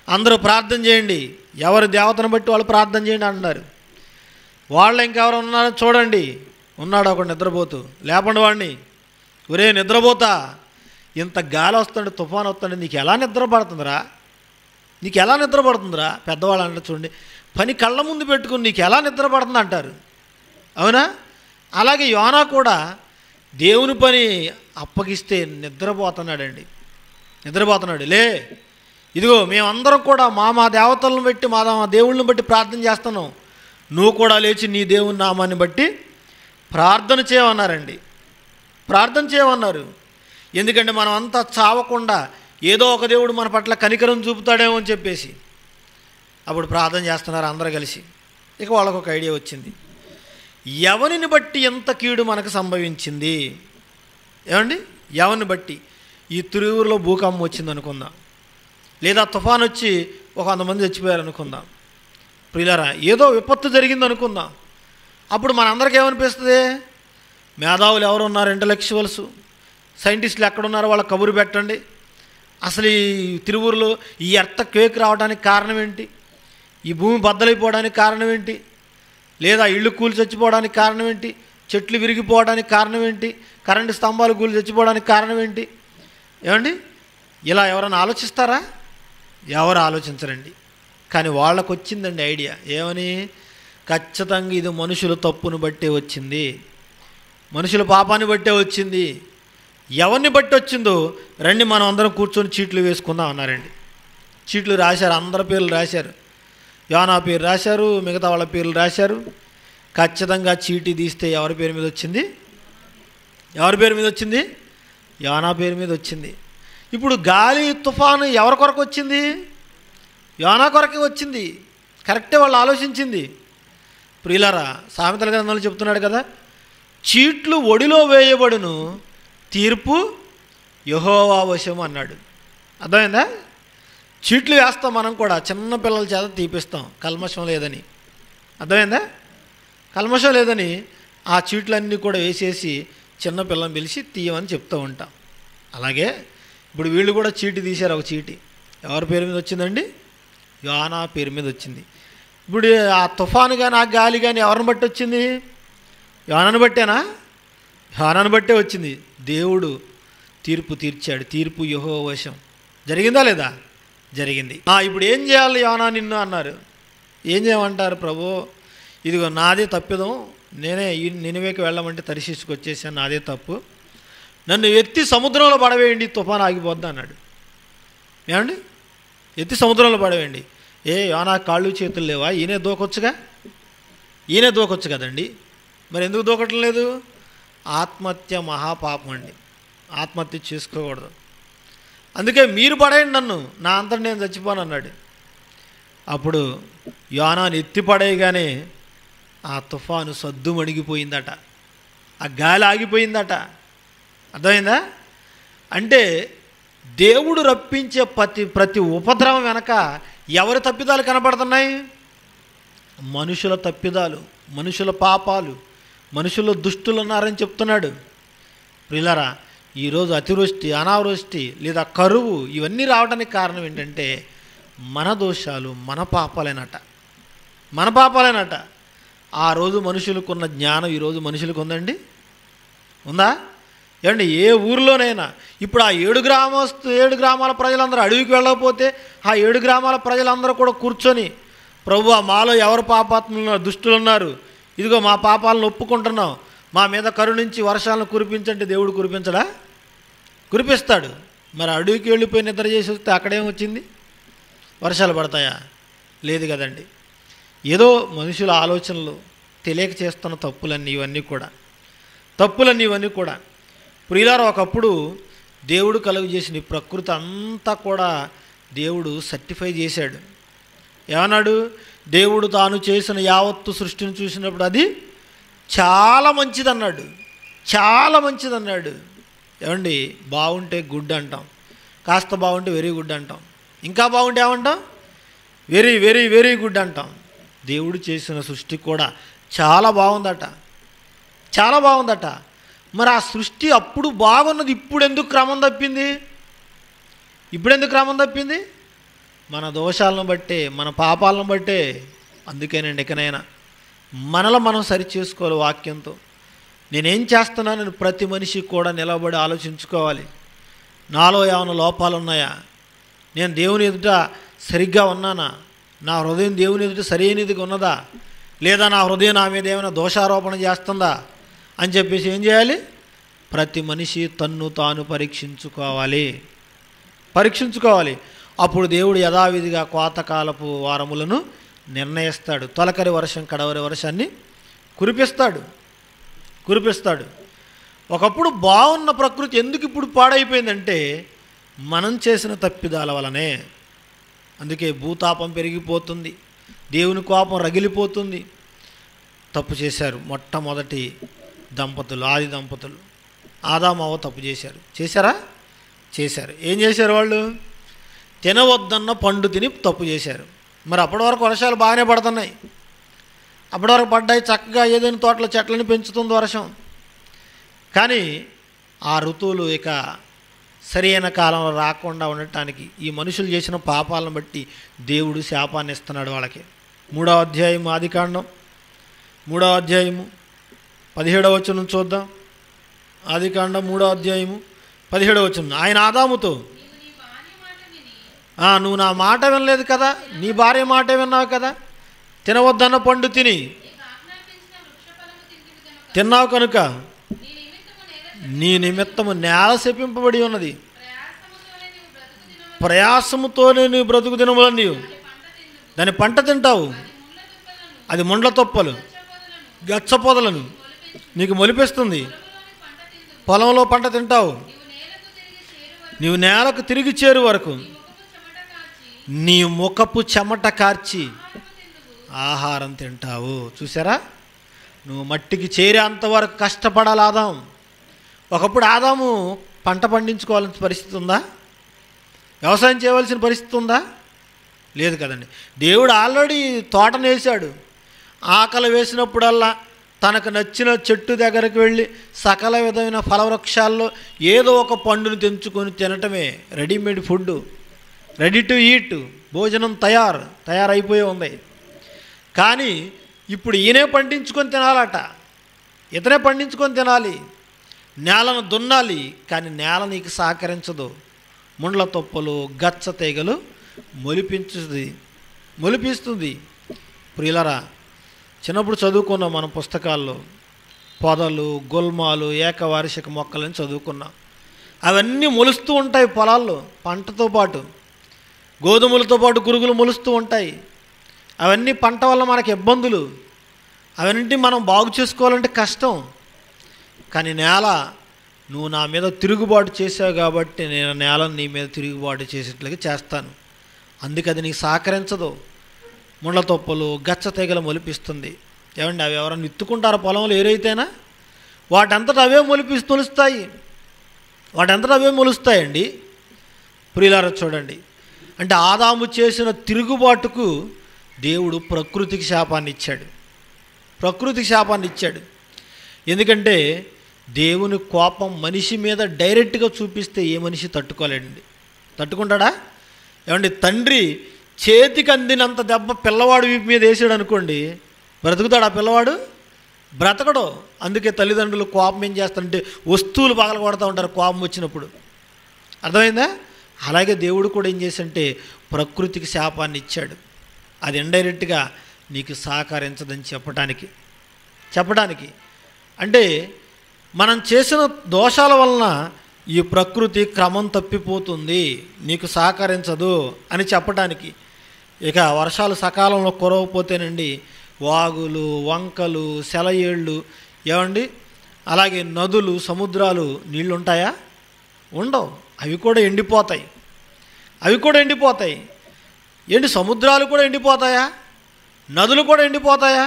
అందరూ ప్రార్థన చేయండి, ఎవరి దేవతను బట్టి వాళ్ళు ప్రార్థన చేయండి అంటున్నారు. వాళ్ళు ఇంకెవరు ఉన్నారో చూడండి, ఉన్నాడు ఒకడు నిద్రపోతూ, లేపండి వాడిని, ఒరే నిద్రపోతా, ఇంత గాలి వస్తుండే తుఫాను వస్తుండే నీకు ఎలా నిద్ర పడుతుందిరా, నీకు ఎలా నిద్ర పడుతుందిరా? పెద్దవాళ్ళు అంటారు చూడండి, పని కళ్ళ ముందు పెట్టుకుని నీకు ఎలా నిద్ర పడుతుంది అంటారు. అవునా? అలాగే యోనా కూడా దేవుని పని అప్పగిస్తే నిద్రపోతున్నాడండి, నిద్రపోతున్నాడు. లే, ఇదిగో మేమందరం కూడా మా దేవతలను బట్టి మా దేవుళ్ళని బట్టి ప్రార్థన చేస్తున్నాం, నువ్వు కూడా లేచి నీ దేవుని నామాన్ని బట్టి ప్రార్థన చేయమన్నారండి. ప్రార్థన చేయమన్నారు. ఎందుకంటే మనం అంతా చావకుండా ఏదో ఒక దేవుడు మన పట్ల కనికరం చూపుతాడేమో అని చెప్పేసి అప్పుడు ప్రార్థన చేస్తున్నారు అందరూ కలిసి. ఇక వాళ్ళకు ఒక ఐడియా వచ్చింది, ఎవరిని బట్టి ఎంత కీడు మనకు సంభవించింది? ఏమండి, ఎవరిని బట్టి? ఈ తిరువురులో భూకంపం వచ్చింది అనుకుందాం, లేదా తుఫాన్ వచ్చి ఒక 100 మంది చచ్చిపోయారు అనుకుందాం. ప్రియులారా, ఏదో విపత్తు జరిగింది అనుకుందాం. అప్పుడు మనందరికీ ఏమనిపిస్తుంది? మేధావులు ఎవరు ఉన్నారు, ఇంటలెక్చువల్స్, సైంటిస్టులు ఎక్కడున్నారో వాళ్ళ కబురు పెట్టండి. అసలు ఈ తిరువురులో ఈ ఎర్త్ క్వేక్ రావడానికి కారణం ఏంటి? ఈ భూమి బద్దలైపోవడానికి కారణం ఏంటి? లేదా ఇళ్ళు కూలి చచ్చిపోవడానికి కారణం ఏంటి? చెట్లు విరిగిపోవడానికి కారణం ఏంటి? కరెంటు స్తంభాలు కూలి చచ్చిపోవడానికి కారణం ఏంటి? ఏమండి, ఇలా ఎవరైనా ఆలోచిస్తారా? ఎవరు ఆలోచించరండి. కానీ వాళ్ళకు వచ్చిందండి ఐడియా. ఏమని? ఖచ్చితంగా ఇది మనుషుల తప్పును బట్టే వచ్చింది, మనుషుల పాపాన్ని బట్టే వచ్చింది. ఎవరిని బట్టి వచ్చిందో రండి మనం అందరం కూర్చొని చీట్లు వేసుకుందాం అన్నారండి. చీట్లు రాశారు, అందరి పేర్లు రాశారు, యోనా పేరు రాశారు, మిగతా వాళ్ళ పేర్లు రాశారు. ఖచ్చితంగా చీటీ తీస్తే ఎవరి పేరు మీద వచ్చింది? ఎవరి పేరు మీద వచ్చింది? యోనా పేరు మీద వచ్చింది. ఇప్పుడు గాలి తుఫాను ఎవరి కొరకు వచ్చింది? యోనా కొరకే వచ్చింది. కరెక్టే వాళ్ళు ఆలోచించింది. ప్రియులారా, సామెతల గ్రంథంలో చెప్తున్నాడు కదా, చీట్లు ఒడిలో వేయబడును, తీర్పు యెహోవా వశము అన్నాడు. అర్థమైందా? చీట్లు వేస్తాం మనం కూడా, చిన్న పిల్లల చేత తీపిస్తాం కల్మషం లేదని. అర్థమైందా? కల్మషం లేదని ఆ చీట్లన్నీ కూడా వేసేసి చిన్న పిల్లని పిలిచి తీయమని చెప్తూ ఉంటాం. అలాగే ఇప్పుడు వీళ్ళు కూడా చీటి తీశారు. ఒక చీటి ఎవరి పేరు మీద వచ్చిందండి? యోనా పేరు మీద వచ్చింది. ఇప్పుడు ఆ తుఫాను కానీ ఆ గాలి కానీ ఎవరిని బట్టి వచ్చింది? యోనాను బట్టేనా? యోనాను బట్టే వచ్చింది. దేవుడు తీర్పు తీర్చాడు. తీర్పు యెహోవా వశం. జరిగిందా లేదా? జరిగింది. ఇప్పుడు ఏం చేయాలి యోనా నిన్ను అన్నారు. ఏం చేయమంటారు ప్రభు? ఇదిగో నాదే తప్పిదం, నేనే నినివేకి వెళ్ళమంటే తరిశీసుకు వచ్చేసాను, నాదే తప్పు, నన్ను ఎత్తి సముద్రంలో పడవేయండి, తుఫాను ఆగిపోద్ది అన్నాడు. ఏమండి? ఎత్తి సముద్రంలో పడవేయండి. యోనా కాళ్ళు చేతులు లేవా? ఈయనే దూకొచ్చు కదండి. మరి ఎందుకు దూకటం లేదు? ఆత్మహత్య మహాపాపం అండి. ఆత్మహత్య చేసుకోకూడదు. అందుకే మీరు పడేయండి నన్ను, నా అంతటి నేను చచ్చిపోను అన్నాడు. అప్పుడు యోనాను ఎత్తి పడేయగానే ఆ తుఫాను సద్దు మణిగిపోయిందట, ఆ గాలి ఆగిపోయిందట. అర్థమైందా? అంటే దేవుడు రప్పించే ప్రతి ఉపద్రవం వెనక ఎవరి తప్పిదాలు కనపడుతున్నాయి? మనుషుల తప్పిదాలు, మనుషుల పాపాలు, మనుషులు దుష్టులు ఉన్నారని చెప్తున్నాడు. ప్రియులారా, ఈరోజు అతివృష్టి, అనావృష్టి లేదా కరువు ఇవన్నీ రావడానికి కారణం ఏంటంటే మన దోషాలు, మన పాపాలేనట. ఆ రోజు మనుషులకున్న జ్ఞానం ఈరోజు మనుషులకు ఉందండి? ఉందా? ఏమండి? ఏ ఊరిలోనైనా ఇప్పుడు ఆ 7 గ్రామాల ప్రజలందరూ అడవికి వెళ్ళకపోతే ఆ 7 గ్రామాల ప్రజలందరూ కూడా కూర్చొని, ప్రభువా మాలో ఎవరు పాపాత్ములు దుష్టులు ఉన్నారు, ఇదిగో మా పాపాలను ఒప్పుకుంటున్నాం, మా మీద కరుణించి వర్షాలను కురిపించంటే దేవుడు కురిపించడా? కురిపిస్తాడు. మరి అడవికి వెళ్ళిపోయి నిద్ర చేసి వస్తే అక్కడేమొచ్చింది? వర్షాలు పడతాయా? లేదు కదండి. ఏదో మనుషుల ఆలోచనలు, తెలియక చేస్తున్న తప్పులన్నీ ఇవన్నీ కూడా. ప్రియులారా, ఒకప్పుడు దేవుడు కలుగు చేసిన ఈ ప్రకృతి అంతా కూడా దేవుడు సర్టిఫై చేశాడు. ఏమన్నాడు? దేవుడు తాను చేసిన యావత్తు సృష్టిని చూసినప్పుడు అది చాలా మంచిదన్నాడు. ఏమండి? బాగుంటే గుడ్ అంటాం, కాస్త బాగుంటే వెరీ గుడ్ అంటాం, ఇంకా బాగుంటే ఏమంటాం? వెరీ వెరీ వెరీ గుడ్ అంటాం. దేవుడు చేసిన సృష్టి కూడా చాలా బాగుందట. మరి ఆ సృష్టి అప్పుడు బాగున్నది ఇప్పుడు ఎందుకు క్రమం తప్పింది? మన దోషాలను బట్టే, మన పాపాలను బట్టే. అందుకేనండి ఇకనైనా మనలో మనం సరి చేసుకోవాలి. వాక్యంతో నేనేం చేస్తున్నానని ప్రతి మనిషి కూడా నిలబడి ఆలోచించుకోవాలి. నాలో ఏమైనా లోపాలు ఉన్నాయా? నేను దేవుని ఎదుట సరిగ్గా ఉన్నానా? నా హృదయం దేవుని ఎదుట సరైనదిగా ఉన్నదా? లేదా నా హృదయం నా మీద ఏమైనా దోషారోపణ చేస్తుందా అని చెప్పేసి ఏం చేయాలి? ప్రతి మనిషి తన్ను తాను పరీక్షించుకోవాలి. అప్పుడు దేవుడు యథావిధిగా కోతకాలపు వారములను నిర్ణయిస్తాడు. తొలకరి వర్షం, కడవరి వర్షాన్ని కురిపిస్తాడు. ఒకప్పుడు బాగున్న ప్రకృతి ఎందుకు ఇప్పుడు పాడైపోయిందంటే మనం చేసిన తప్పిదాల వలనే. అందుకే భూతాపం పెరిగిపోతుంది, దేవుని కోపం రగిలిపోతుంది. తప్పు చేశారు మొట్టమొదటి దంపతులు, ఆది దంపతులు ఆదాము అవ్వ తప్పు చేశారా? ఏం చేశారు వాళ్ళు? తినవద్దన్న పండు తిని తప్పు చేశారు. మరి అప్పటి వరకు వర్షాలు బాగానే పడుతున్నాయి, అప్పటి వరకు పడ్డాయి, చక్కగా ఏదైనా తోటలో చెట్లని పెంచుతుంది వర్షం. కానీ ఆ ఋతువులు ఇక సరైన కాలంలో రాకుండా ఉండటానికి ఈ మనుషులు చేసిన పాపాలను బట్టి దేవుడు శాపాన్ని ఇస్తున్నాడు వాళ్ళకి. 3వ అధ్యాయం ఆదికాండం 3వ అధ్యాయము 17వ వచనం చూద్దాం. ఆదికాండం 3వ అధ్యాయము 17వ వచనం. ఆయన ఆదాముతో, నువ్వు నా మాట వినలేదు కదా, నీ భార్య మాట విన్నావు కదా, తినవద్దన్న పండు తిన్నావు కనుక నీ నిమిత్తము నేల శపింపబడి ఉన్నది, ప్రయాసముతోనే నీవు బ్రతుకు దినములను నీవు దాని పంట తింటావు. అది ముండ్ల తొప్పలు, గచ్చ పొదలను నీకు మొలిపిస్తుంది. పొలంలో పంట తింటావు. నీవు నేలకు తిరిగి చేరు వరకు నీ ముఖపు చెమట కార్చి ఆహారం తింటావు. చూసారా? నువ్వు మట్టికి చేరేంతవరకు కష్టపడాలి ఆదాం. ఒకప్పుడు ఆదాము పంట పండించుకోవాల్సిన పరిస్థితి ఉందా? వ్యవసాయం చేయవలసిన పరిస్థితి ఉందా? లేదు కదండి. దేవుడు ఆల్రెడీ తోటను వేశాడు. ఆకలి వేసినప్పుడల్లా తనకు నచ్చిన చెట్టు దగ్గరికి వెళ్ళి సకల విధమైన ఫలవృక్షాల్లో ఏదో ఒక పండును తెంచుకొని తినటమే. Readymade food, ready to eat, భోజనం తయారైపోయి ఉంది. కానీ ఇప్పుడు ఈయనే పండించుకొని తినాలట, ఇతనే పండించుకొని తినాలి, నేలను దున్నాలి, కానీ నేల నీకు సహకరించదు. ముండ్ల తొప్పలు గచ్చ తీగలు మొలిపిస్తుంది. ప్రియులరా, చిన్నప్పుడు చదువుకున్నాం మన పుస్తకాల్లో పొదలు, గుల్మాలు, ఏకవార్షిక మొక్కలని చదువుకున్నాం. అవన్నీ మొలుస్తూ ఉంటాయి పొలాల్లో, పంటతో పాటు గోధుమలతో పాటు గురుగులు మొలుస్తూ ఉంటాయి. అవన్నీ పంట వల్ల మనకి ఇబ్బందులు, అవన్నీ మనం బాగు చేసుకోవాలంటే కష్టం. కానీ నేల, నువ్వు నా మీద తిరుగుబాటు చేసావు కాబట్టి నేను నేలను నీ మీద తిరుగుబాటు చేసేట్లుగా చేస్తాను, అందుకే అది నీకు సహకరించదు. ముండ్ల తొప్పలు గచ్చ తీగలు మొలిపిస్తుంది. ఏమండి, అవి ఎవరైనా విత్తుకుంటారు పొలంలో ఏరైతేనా? వాటంతటా అవే మొలుస్తాయి, వాటంతటా అవే మొలుస్తాయండి. ప్రియులారా చూడండి, అంటే ఆదాము చేసిన తిరుగుబాటుకు దేవుడు ప్రకృతికి శాపాన్ని ఇచ్చాడు. ఎందుకంటే దేవుని కోపం మనిషి మీద డైరెక్ట్గా చూపిస్తే ఏ మనిషి తట్టుకుంటాడా? ఏమండి, తండ్రి చేతికి అందినంత దెబ్బ పిల్లవాడు వీపు మీద వేసాడు అనుకోండి, బ్రతుకుతాడు ఆ పిల్లవాడు? బ్రతకడు. అందుకే తల్లిదండ్రులు కోపం ఏం చేస్తారంటే వస్తువులు పగలగొడతా ఉంటారు కోపం వచ్చినప్పుడు. అర్థమైందా? అలాగే దేవుడు కూడా ఏం చేశాడంటే ప్రకృతికి శాపాన్ని ఇచ్చాడు. అది ఇండైరెక్ట్గా నీకు సహకరించదని చెప్పడానికి అంటే మనం చేసిన దోషాల వలన ఈ ప్రకృతి క్రమం తప్పిపోతుంది, నీకు సహకరించదు అని చెప్పడానికి. ఇక వర్షాలు సకాలంలో కురవకపోతేనండి వాగులు, వంకలు, సెలయేళ్ళు, ఏమండి, అలాగే నదులు, సముద్రాలు నీళ్ళు ఉంటాయా? ఉండవు. అవి కూడా ఎండిపోతాయి. ఏంటి, సముద్రాలు కూడా ఎండిపోతాయా? నదులు కూడా ఎండిపోతాయి.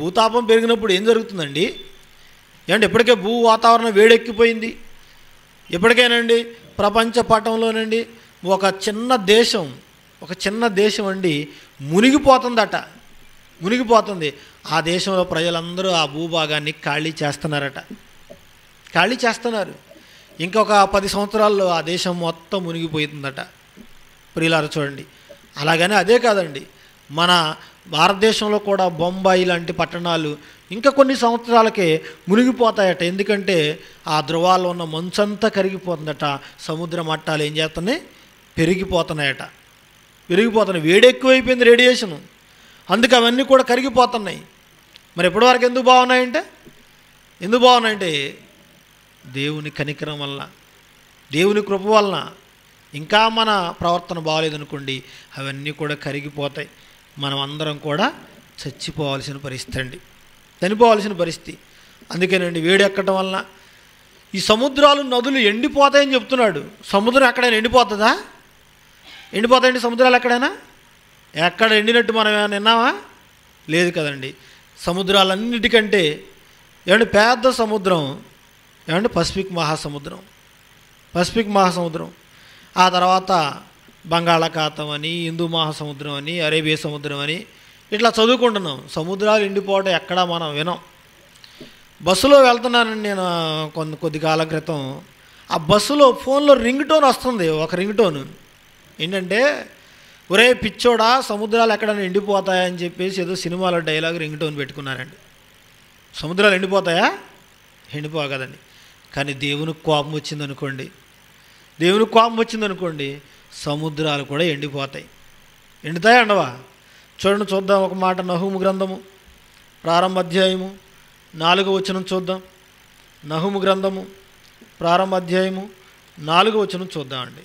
భూతాపం పెరిగినప్పుడు ఏం జరుగుతుందండి? ఏమంటే ఇప్పటికే భూ వాతావరణం వేడెక్కిపోయింది. ఇప్పటికేనండి ప్రపంచ పటంలోనండి ఒక చిన్న దేశం అండి మునిగిపోతుంది. ఆ దేశంలో ప్రజలందరూ ఆ భూభాగాన్ని ఖాళీ చేస్తున్నారు. ఇంకొక 10 సంవత్సరాల్లో ఆ దేశం మొత్తం మునిగిపోతుందట. ప్రియులారా చూడండి, అలాగనే అదే కాదండి, మన భారతదేశంలో కూడా బొంబాయి లాంటి పట్టణాలు ఇంకా కొన్ని సంవత్సరాలకే మునిగిపోతాయట. ఎందుకంటే ఆ ధ్రువాల్లో ఉన్న మంచంతా కరిగిపోతుందట. సముద్ర మట్టాలు ఏం చేస్తున్నాయి? పెరిగిపోతున్నాయి. వేడి ఎక్కువైపోయింది, రేడియేషను, అందుకే అవన్నీ కూడా కరిగిపోతున్నాయి. మరి ఎప్పటివరకు ఎందుకు బాగున్నాయంటే దేవుని కనికరం వలన, దేవుని కృప వలన. ఇంకా మన ప్రవర్తన బాగలేదనుకోండి, అవన్నీ కూడా కరిగిపోతాయి. మనం అందరం కూడా చనిపోవాల్సిన పరిస్థితి. అందుకేనండి వేడి ఎక్కడం వలన ఈ సముద్రాలు, నదులు ఎండిపోతాయని చెప్తున్నాడు. సముద్రం ఎక్కడైనా ఎండిపోతుందా? ఎండిపోతాయండి సముద్రాలు ఎక్కడైనా? ఎక్కడ ఎండినట్టు మనం ఏమైనా విన్నామా? లేదు కదండి. సముద్రాలన్నిటికంటే ఏమంటే పెద్ద సముద్రం ఏమంటే పసిఫిక్ మహాసముద్రం. ఆ తర్వాత బంగాళాఖాతం అని, హిందూ మహాసముద్రం అని, అరేబియా సముద్రం అని ఇట్లా చదువుకుంటున్నాం. సముద్రాలు ఎండిపోవడం ఎక్కడా మనం వినం. బస్సులో వెళ్తున్నానండి నేను కొద్ది కాలం క్రితం. ఆ బస్సులో ఫోన్లో రింగ్ టోన్ వస్తుంది. ఒక రింగ్ టోన్ ఏంటంటే, ఒరే పిచ్చోడా, సముద్రాలు ఎక్కడైనా ఎండిపోతాయని చెప్పేసి ఏదో సినిమాలో డైలాగ్ రింగ్ టోన్ పెట్టుకున్నారండి. సముద్రాలు ఎండిపోతాయా? ఎండిపోవు కదండి. కానీ దేవునికి కోపం వచ్చిందనుకోండి సముద్రాలు కూడా ఎండిపోతాయి. ఎండుతాయా ఎండవా? చూద్దాం ఒక మాట. నహూము గ్రంథము ప్రారంభ అధ్యాయము 4వ వచనం చూద్దాం. నహూము గ్రంథము ప్రారంభ అధ్యాయము 4వ వచనం చూద్దామండి.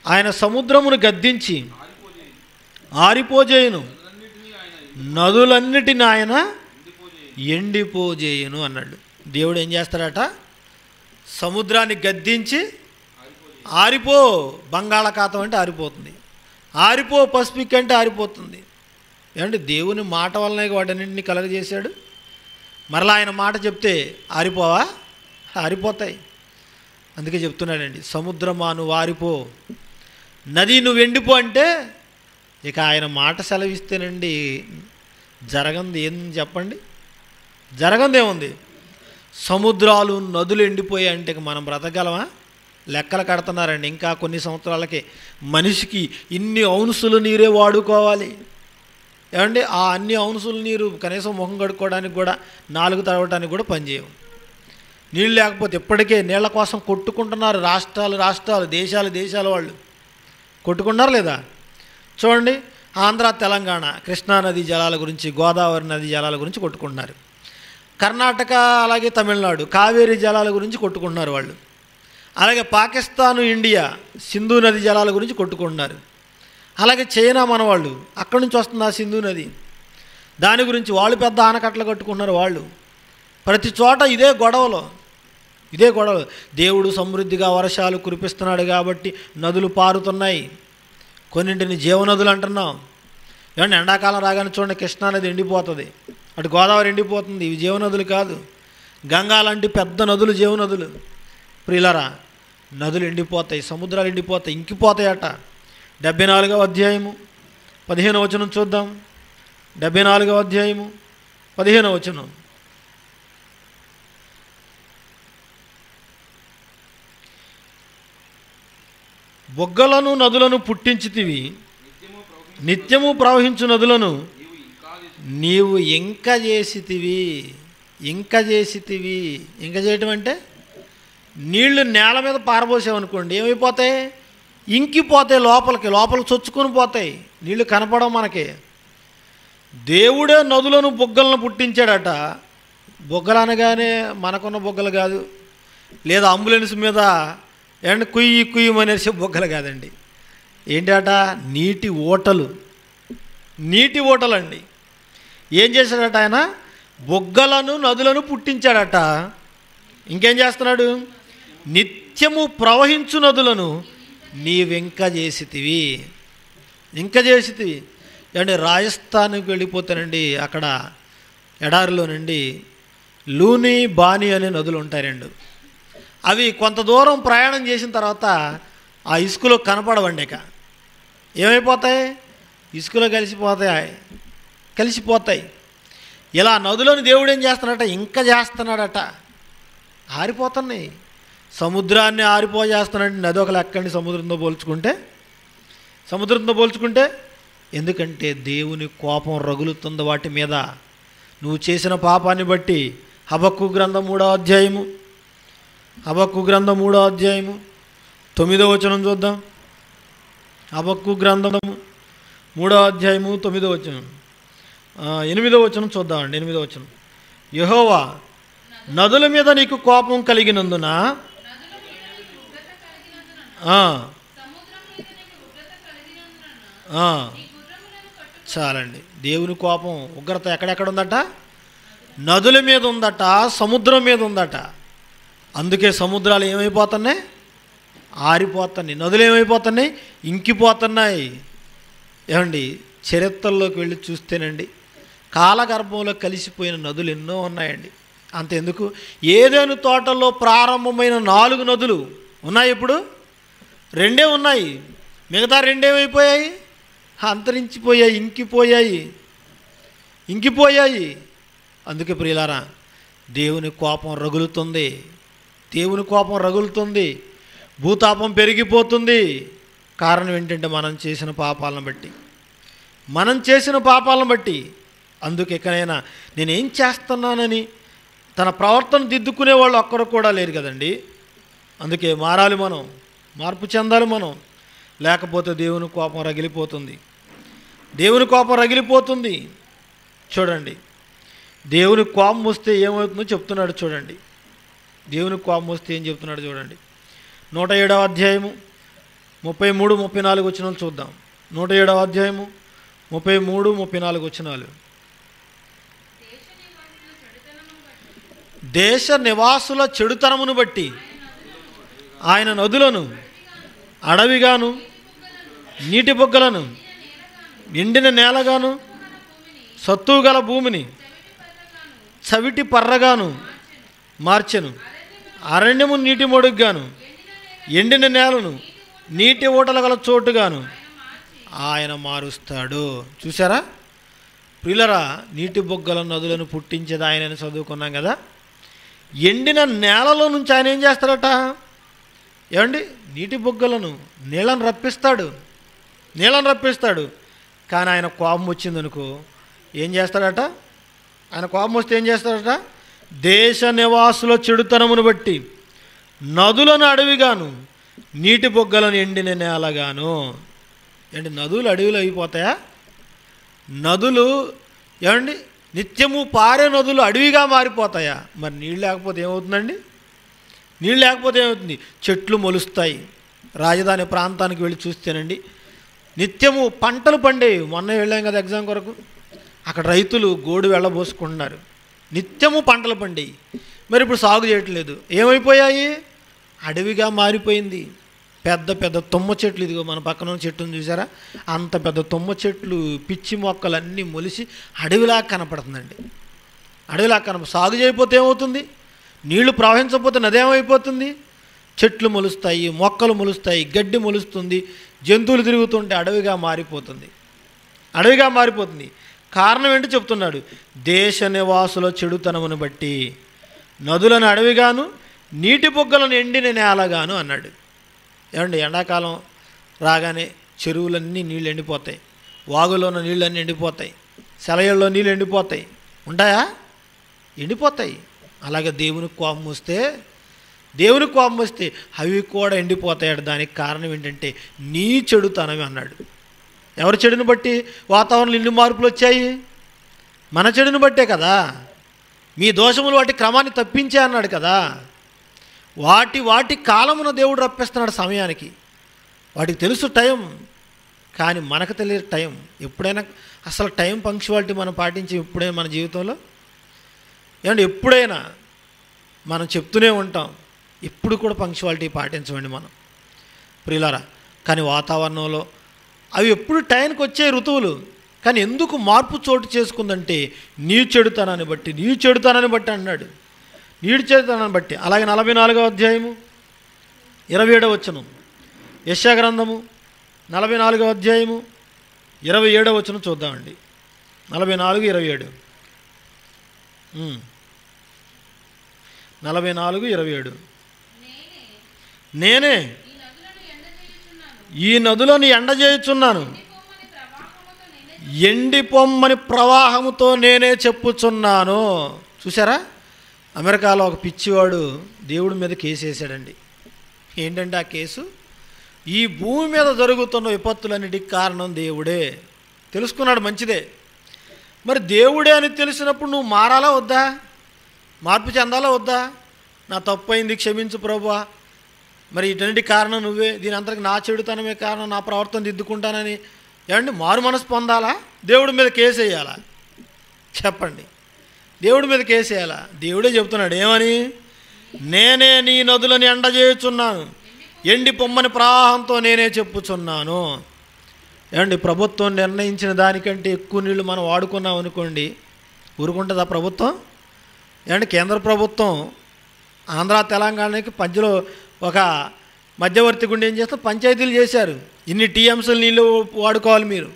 ఆయన సముద్రమును గద్దించి ఆరిపోజేయును, నదులన్నిటిని ఆయన ఎండిపోజేయును అన్నాడు. దేవుడు ఏం చేస్తాడట? సముద్రాన్ని గద్దించి ఆరిపో, బంగాళాఖాతం అంటే ఆరిపోతుంది, ఆరిపో పసిఫిక్ అంటే ఆరిపోతుంది. ఏమంటే దేవుని మాట వల్లనే వాటన్నింటినీ కలగజేశాడు. మరలా ఆయన మాట చెప్తే ఆరిపోవా? ఆరిపోతాయి. అందుకే చెప్తున్నాడండి, సముద్రమా నువ్వు ఆరిపో, నది నువ్వు ఎండిపో అంటే ఇక ఆయన మాట సెలవిస్తేనండి జరగంది ఏం చెప్పండి? జరగందేముంది? సముద్రాలు, నదులు ఎండిపోయాయి అంటే ఇక మనం బ్రతకగలమా? లెక్కలు కడుతున్నారండి. ఇంకా కొన్ని సంవత్సరాలకి మనిషికి ఇన్ని ఔన్సులు నీరే వాడుకోవాలి. ఏమండి, ఆ అన్ని ఔన్సులు నీరు కనీసం ముఖం కడుక్కోవడానికి కూడా, నాలుగు తడవడానికి కూడా పనిచేయవు. నీళ్ళు లేకపోతే ఇప్పటికే నీళ్ళ కోసం కొట్టుకుంటున్నారు రాష్ట్రాలు, దేశాలు వాళ్ళు కొట్టుకున్నారు లేదా? చూడండి, ఆంధ్ర, తెలంగాణ కృష్ణానది జలాల గురించి, గోదావరి నది జలాల గురించి కొట్టుకుంటున్నారు. కర్ణాటక అలాగే తమిళనాడు కావేరీ జలాల గురించి కొట్టుకుంటున్నారు వాళ్ళు. అలాగే పాకిస్తాను, ఇండియా సింధు నది జలాల గురించి కొట్టుకుంటున్నారు. అలాగే చైనా మనవాళ్ళు, అక్కడి నుంచి వస్తుంది ఆ సింధు నది, దాని గురించి వాళ్ళు పెద్ద ఆనకట్టలు కట్టుకుంటున్నారు వాళ్ళు. ప్రతి చోట ఇదే గొడవలు. దేవుడు సమృద్ధిగా వర్షాలు కురిపిస్తున్నాడు కాబట్టి నదులు పారుతున్నాయి. కొన్నింటిని జీవనదులు అంటున్నాం. ఏమంటే ఎండాకాలం రాగానే చూడండి, కృష్ణానది ఎండిపోతుంది, అటు గోదావరి ఎండిపోతుంది. ఇవి జీవనదులు కాదు. గంగా లాంటి పెద్ద నదులు జీవనదులు. ప్రియులారా, నదులు ఎండిపోతాయి, సముద్రాలు ఎండిపోతాయి, ఇంకిపోతాయట. 74వ అధ్యాయము 15వ వచనం చూద్దాం. 74వ అధ్యాయము 15వ వచనం. బొగ్గలను నదులను పుట్టించితివి, నిత్యము ప్రవహించు నదులను నీవు ఇంక చేసితివి. ఇంక చేయటం అంటే నీళ్లు నేల మీద పారబోసామనుకోండి, ఏమైపోతాయి? ఇంకిపోతాయి, లోపల చొచ్చుకొని పోతాయి, నీళ్లు కనపడవు మనకి. దేవుడే నదులను బొగ్గలను పుట్టించాడట. బొగ్గలు అనగానే మనకున్న బొగ్గలు కాదు, లేదా అంబులెన్స్ మీద అండ్ కుయ్యమనేసి బొగ్గలు కాదండి. ఏంటట? నీటి ఓటలండి. ఏం చేశాడట ఆయన? బొగ్గలను నదులను పుట్టించాడట. ఇంకేం చేస్తున్నాడు? నిత్యము ప్రవహించు నదులను నీవింక చేసితివి. అంటే రాజస్థాన్కి వెళ్ళిపోతానండి, అక్కడ ఎడారిలోనండి లూని, బాని అనే నదులు ఉంటాయి రెండు. అవి కొంత దూరం ప్రయాణం చేసిన తర్వాత ఆ ఇసుకలో కనపడవండి. ఇక ఏమైపోతాయి? ఇసుకలో కలిసిపోతాయి. ఇలా నదులను దేవుడు ఏం చేస్తున్నాడట? ఇంకా చేస్తున్నాడట. ఆరిపోతున్నాయి. సముద్రాన్ని ఆరిపోజేస్తున్నాడు. నది ఒక లెక్కండి సముద్రంతో పోల్చుకుంటే. ఎందుకంటే దేవుని కోపం రగులుతుంది వాటి మీద, నువ్వు చేసిన పాపాన్ని బట్టి. హబక్కు గ్రంథం 3వ అధ్యాయము 9వ వచనం చూద్దాం. హబక్కు గ్రంథం 3వ అధ్యాయము 9వ వచనం, 8వ వచనం చూద్దామండి. 8వ వచనం. యెహోవా, నదుల మీద నీకు కోపం కలిగినందున, చాలండి. దేవుని కోపం, ఉగ్రత ఎక్కడెక్కడ ఉందట? నదుల మీద ఉందట, సముద్రం మీద ఉందట. అందుకే సముద్రాలు ఏమైపోతున్నాయి? ఆరిపోతున్నాయి. నదులు ఏమైపోతున్నాయి? ఇంకిపోతున్నాయి. ఏమండి, చరిత్రలోకి వెళ్ళి చూస్తేనండి కాలగర్భంలో కలిసిపోయిన నదులు ఎన్నో ఉన్నాయండి. అంతెందుకు, ఏదైనా తోటల్లో ప్రారంభమైన 4 నదులు ఉన్నాయి, ఇప్పుడు 2 ఉన్నాయి. మిగతా 2 ఏమైపోయాయి? అంతరించిపోయాయి, ఇంకిపోయాయి. అందుకే ప్రియులారా, దేవుని కోపం రగులుతుంది, భూతాపం పెరిగిపోతుంది. కారణం ఏంటంటే మనం చేసిన పాపాలను బట్టి. అందుకే ఎక్కడైనా నేనేం చేస్తున్నానని తన ప్రవర్తన దిద్దుకునే వాళ్ళు ఒక్కరు కూడా లేరు కదండి. అందుకే మారాలి మనం, మార్పు చెందాలి మనం. లేకపోతే దేవుని కోపం రగిలిపోతుంది. చూడండి, దేవుని కోపం వస్తే ఏమవుతుందో చెప్తున్నాడు చూడండి. దేవుని కోపం వస్తే ఏం చెప్తున్నాడు చూడండి. 107వ అధ్యాయము 33-34 వచనాలు చూద్దాం. 107వ అధ్యాయము 33-34 వచనాలు. దేశ నివాసుల చెడుతనమును బట్టి ఆయన నదులను అడవిగాను, నీటి బొగ్గలను ఎండిన నేలగాను, సత్తువు గల భూమిని చవిటి పర్రగాను మార్చెను. అరణ్యము నీటి మొడుగ్గాను, ఎండిన నేలను నీటి ఊటల గల చోటుగాను ఆయన మారుస్తాడు. చూసారా ప్రియులరా, నీటి బొగ్గల నదులను పుట్టించేది ఆయనని చదువుకున్నాం కదా. ఎండిన నేలలో నుంచి ఆయన ఏం చేస్తాడట? ఏమండి, నీటి బుగ్గలను నీళ్ళని రప్పిస్తాడు. కానీ ఆయన కోపం వచ్చిందనుకో ఏం చేస్తాడట? ఆయన కోపం వస్తే ఏం చేస్తాడట? దేశ నివాసుల చెడుతనమును బట్టి నదులను అడవిగాను నీటి బుగ్గలను ఎండిన నేలగాను. ఏంటి, నదులు అడవిలో అయిపోతాయా? నదులు ఏమండి నిత్యము పారే నదులు అడవిగా మారిపోతాయా? మరి నీళ్ళు లేకపోతే ఏమవుతుందండి? నీళ్ళు లేకపోతే ఏమవుతుంది? చెట్లు మొలుస్తాయి. రాజధాని ప్రాంతానికి వెళ్ళి చూస్తేనండి నిత్యము పంటలు పండేవి. మొన్న వెళ్ళాం కదా ఎగ్జామ్ కొరకు, అక్కడ రైతులు గోడు వెళ్ళబోసుకుంటున్నారు. నిత్యము పంటలు పండేవి. మరి ఇప్పుడు సాగు చేయట్లేదు. ఏమైపోయాయి? అడవిగా మారిపోయింది. పెద్ద పెద్ద తుమ్మ చెట్లు, ఇదిగో మన పక్కన చెట్టును చూసారా, అంత పెద్ద తుమ్మ చెట్లు, పిచ్చి మొక్కలన్నీ మొలిసి అడవిలా కనపడుతుందండి. అడవిలా సాగు చేయకపోతే ఏమవుతుంది? నీళ్లు ప్రవహించకపోతే నదేమైపోతుంది? చెట్లు మొలుస్తాయి, మొక్కలు మొలుస్తాయి, గడ్డి మొలుస్తుంది, జంతువులు తిరుగుతుంటే అడవిగా మారిపోతుంది. కారణం ఏంటి చెప్తున్నాడు? దేశ నివాసుల చెడుతనమును బట్టి నదులను అడవిగాను నీటి బుగ్గలను ఎండిన నేలగాను అన్నాడు. ఏమండి, ఎండాకాలం రాగానే చెరువులన్నీ నీళ్ళు ఎండిపోతాయి, వాగులో ఉన్న నీళ్ళన్నీ ఎండిపోతాయి, సెలయేళ్ళలో నీళ్ళు ఎండిపోతాయి. ఉంటాయా? ఎండిపోతాయి. అలాగే దేవునికి కోపం వస్తే అవి కూడా ఎండిపోతాయట. దానికి కారణం ఏంటంటే నీ చెడుతనమే అన్నాడు. ఎవరి చెడుని బట్టి వాతావరణంలో ఇన్ని మార్పులు వచ్చాయి? మన చెడుని బట్టే కదా. మీ దోషములు వాటి క్రమాన్ని తప్పించే అన్నాడు కదా. వాటి కాలమున దేవుడు రప్పిస్తున్నాడు సమయానికి. వాటికి తెలుసు టైం, కానీ మనకు తెలియదు టైం. ఎప్పుడైనా అసలు టైం పంక్చువాలిటీ మనం పాటించి ఎప్పుడైనా మన జీవితంలో ఏమంటే ఎప్పుడైనా మనం చెప్తూనే ఉంటాం, ఇప్పుడు కూడా పంక్చువాలిటీ పాటించమండి మనం ప్రియులారా. కానీ వాతావరణంలో అవి ఎప్పుడు టైంకి వచ్చే ఋతువులు, కానీ ఎందుకు మార్పు చోటు చేసుకుందంటే నీ చెడుతనాన్ని బట్టి అన్నాడు. నీటి చెడుతనాన్ని బట్టి. అలాగే 44వ అధ్యాయము 27వ వచనం, యెషయా గ్రంథము 44వ అధ్యాయము 27వ వచనం చూద్దామండి. 44:27. 44:27. నేనే ఈ నదులను ఎండజేయుచున్నాను, ఎండిపొమ్మని ప్రవాహముతో నేనే చెప్పుచున్నాను. చూసారా, అమెరికాలో ఒక పిచ్చివాడు దేవుడి మీద కేసు వేసాడండి. ఏంటంటే ఆ కేసు, ఈ భూమి మీద జరుగుతున్న విపత్తులన్నిటికి కారణం దేవుడే. తెలుసుకున్నాడు, మంచిదే. మరి దేవుడే అని తెలిసినప్పుడు నువ్వు మారాలా వద్దా? మార్పు చెందాలా వద్దా? నా తప్పు అయింది, క్షమించు ప్రభువా, మరి ఇటన్నిటి కారణం నువ్వే, దీని అంతకు నా చెడుతనమే కారణం, నా ప్రవర్తన దిద్దుకుంటానని ఏమండి మారు మనసు పొందాలా? దేవుడి మీద కేసు వేయాలా? చెప్పండి, దేవుడి మీద కేసు వేయాలా? దేవుడే చెప్తున్నాడు ఏమని? నేనే నీ నదులని ఎండజేయుచున్నాను, ఎండి పొమ్మని ప్రవాహంతో నేనే చెప్పుచున్నాను. ఏమండి, ప్రభుత్వం నిర్ణయించిన దానికంటే ఎక్కువ నీళ్ళు మనం వాడుకున్నాం అనుకోండి, ఊరుకుంటుందా ప్రభుత్వం? ఏమంటే కేంద్ర ప్రభుత్వం ఆంధ్ర తెలంగాణకి మధ్యలో ఒక మధ్యవర్తి గుండా ఏం చేస్తే పంచాయతీలు చేశారు. ఇన్ని టీఎంసీలు నీళ్ళు వాడుకోవాలి మీరు.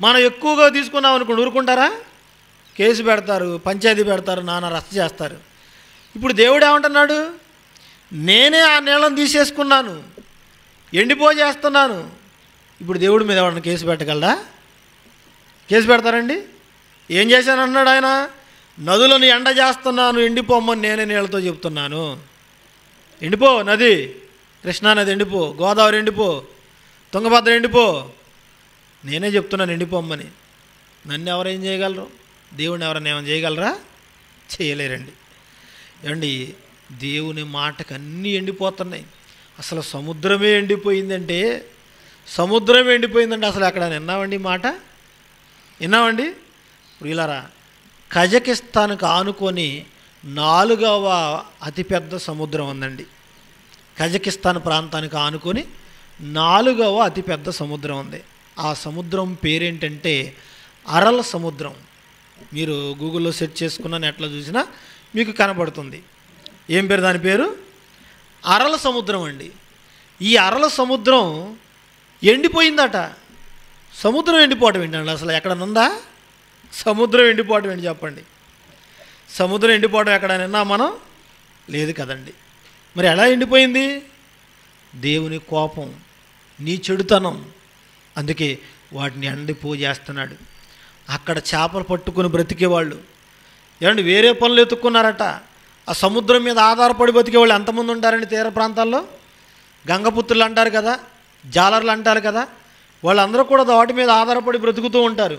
మనం ఎక్కువగా తీసుకున్నాం అనుకోండి, ఊరుకుంటారా? కేసు పెడతారు, పంచాయతీ పెడతారు, నానా రచ్చ చేస్తారు. ఇప్పుడు దేవుడు ఏమంటున్నాడు? నేనే ఆ నీళ్ళను తీసేసుకున్నాను, ఎండిపోజేస్తున్నాను. ఇప్పుడు దేవుడి మీద ఎవరన్నా కేసు పెట్టగలరా? కేసు పెడతారండి? ఏం చేశానన్నాడు ఆయన? నదులను ఎండ చేస్తున్నాను, ఎండిపోమ్మని నేనే నీళ్ళతో చెప్తున్నాను. ఎండిపో నది, కృష్ణానది ఎండిపో, గోదావరి ఎండిపో, తుంగభద్ర ఎండిపో, నేనే చెప్తున్నాను ఎండిపోమ్మని. నన్ను ఎవరేం చేయగలరు? దేవుడిని ఎవరైనా ఏమైనా చేయగలరా? చేయలేరండి. ఏమండి, దేవుని మాటకు అన్నీ ఎండిపోతున్నాయి. అసలు సముద్రమే ఎండిపోయిందంటే అసలు అక్కడ విన్నామండి మాట? విన్నామండి ప్రియులారా? కజకిస్తాన్కు ఆనుకొని 4వ అతిపెద్ద సముద్రం ఉందండి. కజకిస్తాన్ ప్రాంతానికి ఆనుకొని 4వ అతిపెద్ద సముద్రం ఉంది. ఆ సముద్రం పేరేంటంటే అరల్ సముద్రం. మీరు గూగుల్లో సెర్చ్ చేసుకున్న నెట్లో చూసినా మీకు కనబడుతుంది. ఏం పేరు దాని పేరు? అరల సముద్రం అండి. ఈ అరల సముద్రం ఎండిపోయిందట. సముద్రం ఎండిపోవటం ఏంటండి? అసలు ఎక్కడన్నా ఉందా సముద్రం ఎండిపోవటం ఏంటి చెప్పండి? సముద్రం ఎండిపోవడం ఎక్కడైనా మనం లేదు కదండి. మరి ఎలా ఎండిపోయింది? దేవుని కోపం, నీ చెడుతనం. అందుకే వాటిని ఎండిపోజేస్తున్నాడు. అక్కడ చేపలు పట్టుకుని బ్రతికేవాళ్ళు ఏమండి వేరే పనులు ఎత్తుక్కున్నారట. ఆ సముద్రం మీద ఆధారపడి బతికేవాళ్ళు ఎంతమంది ఉంటారండి తీర ప్రాంతాల్లో? గంగపుత్రులు అంటారు కదా, జాలర్లు అంటారు కదా, వాళ్ళందరూ కూడా వాటి మీద ఆధారపడి బ్రతుకుతూ ఉంటారు.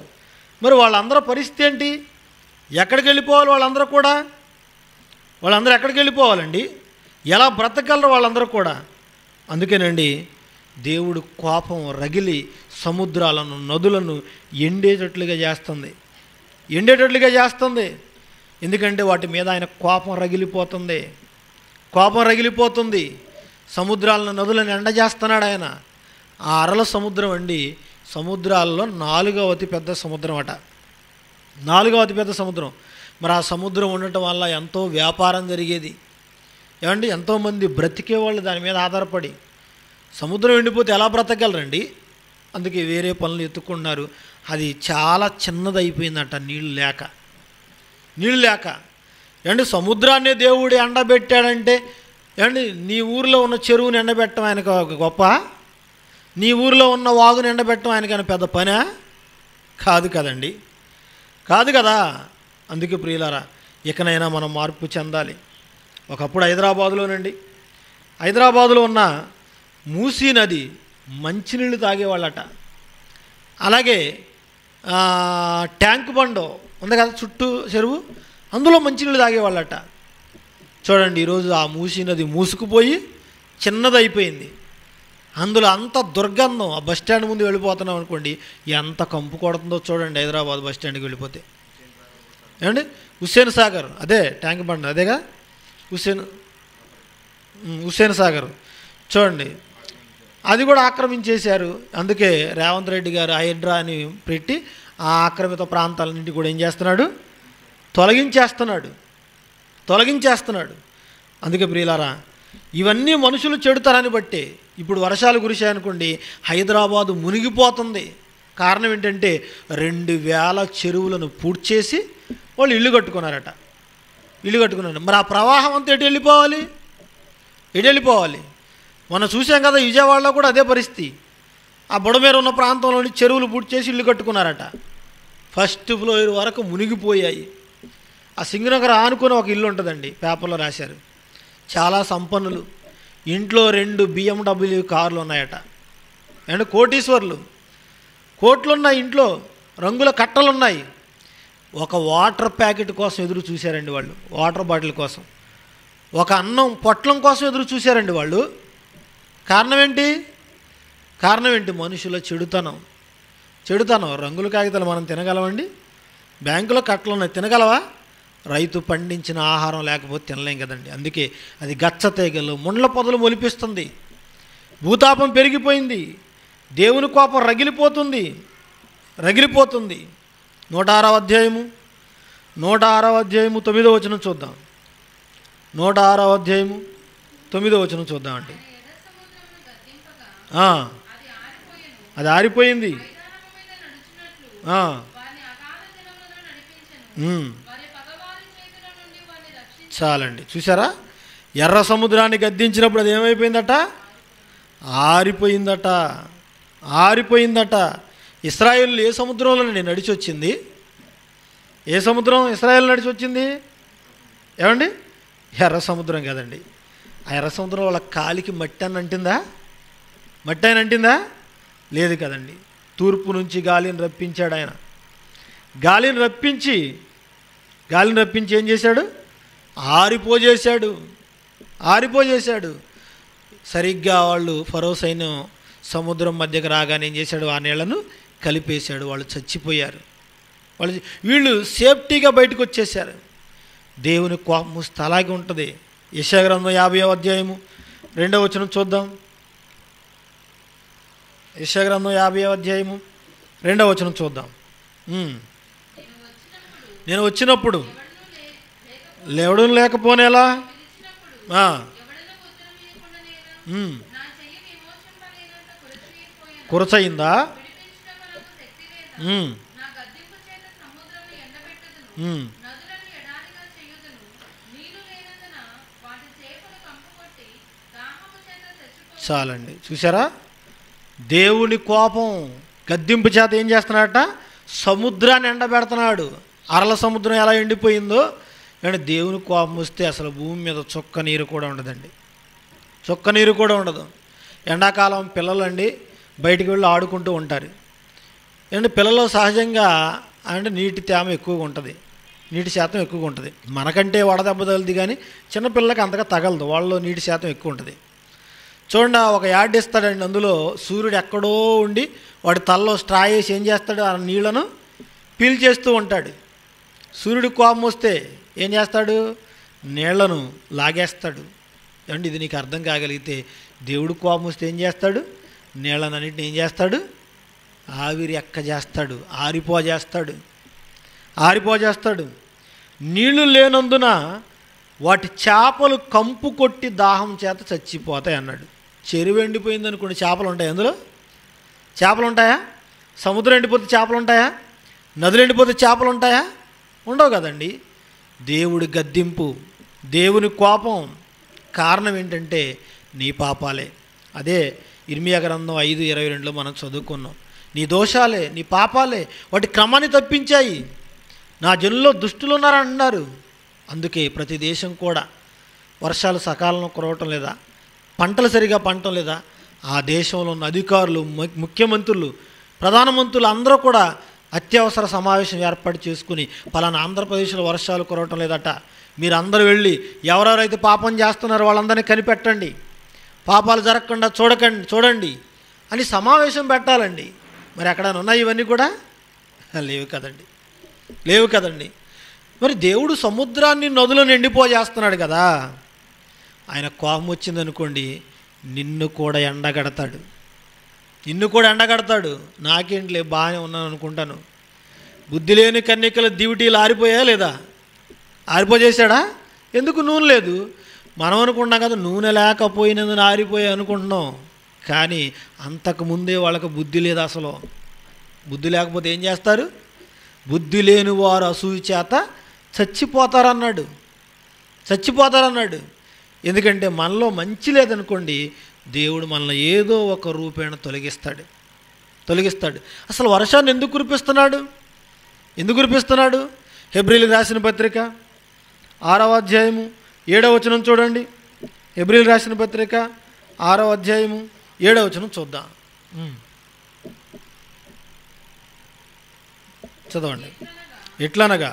మరి వాళ్ళందరూ పరిస్థితి ఏంటి? ఎక్కడికి వెళ్ళిపోవాలి వాళ్ళందరూ కూడా? వాళ్ళందరూ ఎక్కడికి వెళ్ళిపోవాలండి? ఎలా బ్రతకగలరు వాళ్ళందరూ కూడా? అందుకేనండి దేవుడు కోపం రగిలి సముద్రాలను, నదులను ఎండేటట్లుగా చేస్తుంది. ఎందుకంటే వాటి మీద ఆయన కోపం రగిలిపోతుంది. సముద్రాలను, నదులను ఎండజేస్తున్నాడు ఆయన. ఆ అరల సముద్రం అండి సముద్రాల్లో 4వ అతిపెద్ద సముద్రం అట. 4వ అతిపెద్ద సముద్రం. మరి ఆ సముద్రం ఉండటం వల్ల ఎంతో వ్యాపారం జరిగేది ఏమండి. ఎంతోమంది బ్రతికేవాళ్ళు దాని మీద ఆధారపడి. సముద్రం ఎండిపోతే ఎలా బ్రతకగలరండి? అందుకే వేరే పనులు ఎత్తుకున్నారు. అది చాలా చిన్నదైపోయిందట నీళ్ళు లేక. ఏమండి సముద్రాన్ని దేవుడు ఎండబెట్టాడంటే ఏమండి నీ ఊరిలో ఉన్న చెరువుని ఎండబెట్టడం ఆయనకు గొప్ప? నీ ఊరిలో ఉన్న వాగుని ఎండబెట్టడం ఆయనకైనా పెద్ద పనా? కాదు కదా. అందుకే ప్రియులారా, ఇకనైనా మనం మార్పు చెందాలి. ఒకప్పుడు హైదరాబాదులో ఉన్న మూసీ నది మంచినీళ్ళు తాగేవాళ్ళట. అలాగే ట్యాంక్ బండ్ ఉంది కదా చుట్టూ చెరువు, అందులో మంచినీళ్ళు తాగేవాళ్ళట. చూడండి ఈరోజు ఆ మూసీ నది మూసుకుపోయి చిన్నదైపోయింది. అందులో అంత దుర్గంధం. ఆ బస్టాండ్ ముందు వెళ్ళిపోతున్నాం అనుకోండి, ఎంత కంపు కొడుతుందో చూడండి. హైదరాబాద్ బస్టాండ్కి వెళ్ళిపోతే ఏమండి హుస్సేన్ సాగర్, అదే ట్యాంక్ బండ్, అదేగా హుస్సేన్ సాగర్ చూడండి, అది కూడా ఆక్రమించేశారు. అందుకే రేవంత్ రెడ్డి గారు హైడ్రా అని పెట్టి ఆ ఆక్రమిత ప్రాంతాలన్నింటి కూడా ఏం చేస్తున్నాడు? తొలగించేస్తున్నాడు. అందుకే ప్రియులారా, ఇవన్నీ మనుషులు చెడుతరాన్ని బట్టే. ఇప్పుడు వర్షాలు కురిశాయనుకోండి, హైదరాబాదు మునిగిపోతుంది. కారణం ఏంటంటే 2000 చెరువులను పూడ్చేసి వాళ్ళు ఇల్లు కట్టుకున్నారట. మరి ఆ ప్రవాహం అంతా ఎటు వెళ్ళిపోవాలి? మనం చూసాం కదా, విజయవాడలో కూడా అదే పరిస్థితి. ఆ బుడమేర ఉన్న ప్రాంతంలోని చెరువులు పూడ్చేసి ఇల్లు కట్టుకున్నారట. ఫస్ట్ ఫ్లోర్ వరకు మునిగిపోయాయి. ఆ సింగనగర్ ఆనుకొని ఒక ఇల్లు ఉంటుందండి, పేపర్లో రాశారు. చాలా సంపన్నులు, ఇంట్లో 2 BMW కార్లు ఉన్నాయట. అండ్ కోటీశ్వర్లు, కోట్లున్నాయి ఇంట్లో, రంగుల కట్టలున్నాయి. ఒక వాటర్ ప్యాకెట్ కోసం ఎదురు చూశారండి వాళ్ళు, వాటర్ బాటిల్ కోసం. ఒక అన్నం పొట్లం కోసం ఎదురు చూశారండి వాళ్ళు. కారణం ఏంటి? మనుషుల చెడుతనం. రంగుల కాగితాలు మనం తినగలమండి? బ్యాంకులో కట్టలు ఉన్నాయి, తినగలవా? రైతు పండించిన ఆహారం లేకపోతే తినలేం కదండి. అందుకే అది గచ్చతీగలు, ముండ్ల పొదలు మొలిపిస్తుంది. భూతాపం పెరిగిపోయింది. దేవుని కోపం రగిలిపోతుంది. 106వ అధ్యాయము 9వ వచనం చూద్దాం. 106వ అధ్యాయము 9వ వచనం చూద్దామండి. అది ఆరిపోయింది. చాలండి, చూసారా? ఎర్ర సముద్రాన్ని గద్దించినప్పుడు అది ఏమైపోయిందట? ఆరిపోయిందట. ఇశ్రాయేలు ఏ సముద్రంలో నడిచి వచ్చింది? ఏ సముద్రం ఇశ్రాయేలు నడిచి వచ్చింది? ఏమండి? ఎర్ర సముద్రం కదండి. ఆ ఎర్ర సముద్రం వాళ్ళ కాలికి మట్టి అని అంటిందా? లేదు కదండి. తూర్పు నుంచి గాలిని రప్పించాడు ఆయన. గాలిని రప్పించి ఏం చేశాడు? ఆరిపోజేశాడు. సరిగ్గా వాళ్ళు ఫరో సైన్యం సముద్రం మధ్యకు రాగానే ఏం చేశాడు? ఆ నీళ్లను కలిపేశాడు. వాళ్ళు చచ్చిపోయారు. వీళ్ళు సేఫ్టీగా బయటకు వచ్చేసారు. దేవుని కోపం అలాగే ఉంటుంది. యెషయా గ్రంథం 50వ అధ్యాయము 2వ వచనం చూద్దాం. యెషయా గ్రంథం 50వ అధ్యాయము 2వ వచనం చూద్దాం. నేను వచ్చినప్పుడు ఎవడూ లేకపోనేలా? కురచయిందా? చాలండి, చూసారా? దేవుని కోపం గద్దింపు చేత ఏం చేస్తున్నాడట? సముద్రాన్ని ఎండబెడుతున్నాడు. అరల సముద్రం ఎలా ఎండిపోయిందో, అంటే దేవుని కోపం వస్తే అసలు భూమి మీద చుక్క నీరు కూడా ఉండదండి. చుక్క నీరు కూడా ఉండదు. ఎండాకాలం పిల్లలండి బయటికి వెళ్ళి ఆడుకుంటూ ఉంటారు. అంటే పిల్లలు సహజంగా అంటే నీటి తేమ ఎక్కువగా ఉంటుంది, నీటి శాతం ఎక్కువగా ఉంటుంది. మనకంటే వడదెబ్బ తగిలింది కానీ చిన్నపిల్లలకి అంతగా తగలదు, వాళ్ళలో నీటి శాతం ఎక్కువ ఉంటుంది. చూడండి, ఒక యాడ్ ఇస్తాడండి, అందులో సూర్యుడు ఎక్కడో ఉండి వాడి తలలో స్ట్రా వేసి ఏం చేస్తాడు? ఆ నీళ్లను పీల్చేస్తూ ఉంటాడు. సూర్యుడికి కోపం వస్తే ఏం చేస్తాడు? నీళ్లను లాగేస్తాడు. ఏమండి, ఇది నీకు అర్థం కాగలిగితే దేవుడు కోపం వస్తే ఏం చేస్తాడు? నీళ్ళనన్నింటిని ఏం చేస్తాడు? ఆవిరి ఎక్క చేస్తాడు, ఆరిపోజేస్తాడు. నీళ్లు లేనందున వాటి చేపలు కంపు కొట్టి దాహం చేత చచ్చిపోతాయి అన్నాడు. చెరువు ఎండిపోయింది అనుకోండి, చేపలు ఉంటాయి అందులో? చేపలు ఉంటాయా? సముద్రం ఎండిపోతే చేపలు ఉంటాయా? నదులు ఎండిపోతే చేపలు ఉంటాయా? ఉండవు కదండి. దేవుడి గద్దింపు, దేవుని కోపం కారణం ఏంటంటే నీ పాపాలే. అదే ఇర్మియా గ్రంథం 5:22 మనం చదువుకున్నాం. నీ దోషాలే, నీ పాపాలే వాటి క్రమాన్ని తప్పించాయి. నా జనుల్లో దుష్టులు ఉన్నారన్నారు. అందుకే ప్రతి దేశం కూడా వర్షాలు సకాలంలో కురవటం లేదా, పంటలు సరిగా పండటం లేదా. ఆ దేశంలో ఉన్న అధికారులు, ముఖ్యమంత్రులు, ప్రధానమంత్రులు అందరూ కూడా అత్యవసర సమావేశం ఏర్పాటు చేసుకుని పలానా ఆంధ్రప్రదేశ్లో వర్షాలు కురవటం లేదట, మీరందరూ వెళ్ళి ఎవరెవరైతే పాపం చేస్తున్నారో వాళ్ళందరినీ కనిపెట్టండి, పాపాలు జరగకుండా చూడండి అని సమావేశం పెట్టాలండి. మరి ఎక్కడైనా ఉన్నాయి ఇవన్నీ కూడా? లేవు కదండి. మరి దేవుడు సముద్రాన్ని, నదులను ఎండిపోజేస్తున్నాడు కదా. ఆయన కోపం వచ్చిందనుకోండి, నిన్ను కూడా ఎండగడతాడు. నాకేంటిలే బాగానే ఉన్నాను అనుకుంటాను. బుద్ధి లేని కన్యకల దివిటీలు ఆరిపోయా లేదా? ఆరిపోజేశాడా? ఎందుకు? నూనె లేదు. మనం అనుకుంటున్నాం కదా నూనె లేకపోయినందున ఆరిపోయా అనుకుంటున్నాం. కానీ అంతకుముందే వాళ్ళకి బుద్ధి లేదు. అసలు బుద్ధి లేకపోతే ఏం చేస్తారు? బుద్ధి లేని వారు అసూయ చేత చచ్చిపోతారన్నాడు. ఎందుకంటే మనలో మంచి లేదనుకోండి, దేవుడు మనల్ని ఏదో ఒక రూపేణ తొలగిస్తాడు. అసలు వర్షాన్ని ఎందుకు కురిపిస్తున్నాడు? హెబ్రీయులకు రాసిన పత్రిక 6వ అధ్యాయము 7వ వచనం చూడండి. హెబ్రీయులకు రాసిన పత్రిక 6వ అధ్యాయము 7వ వచనం చూద్దాం. చదవండి. ఎట్లనగా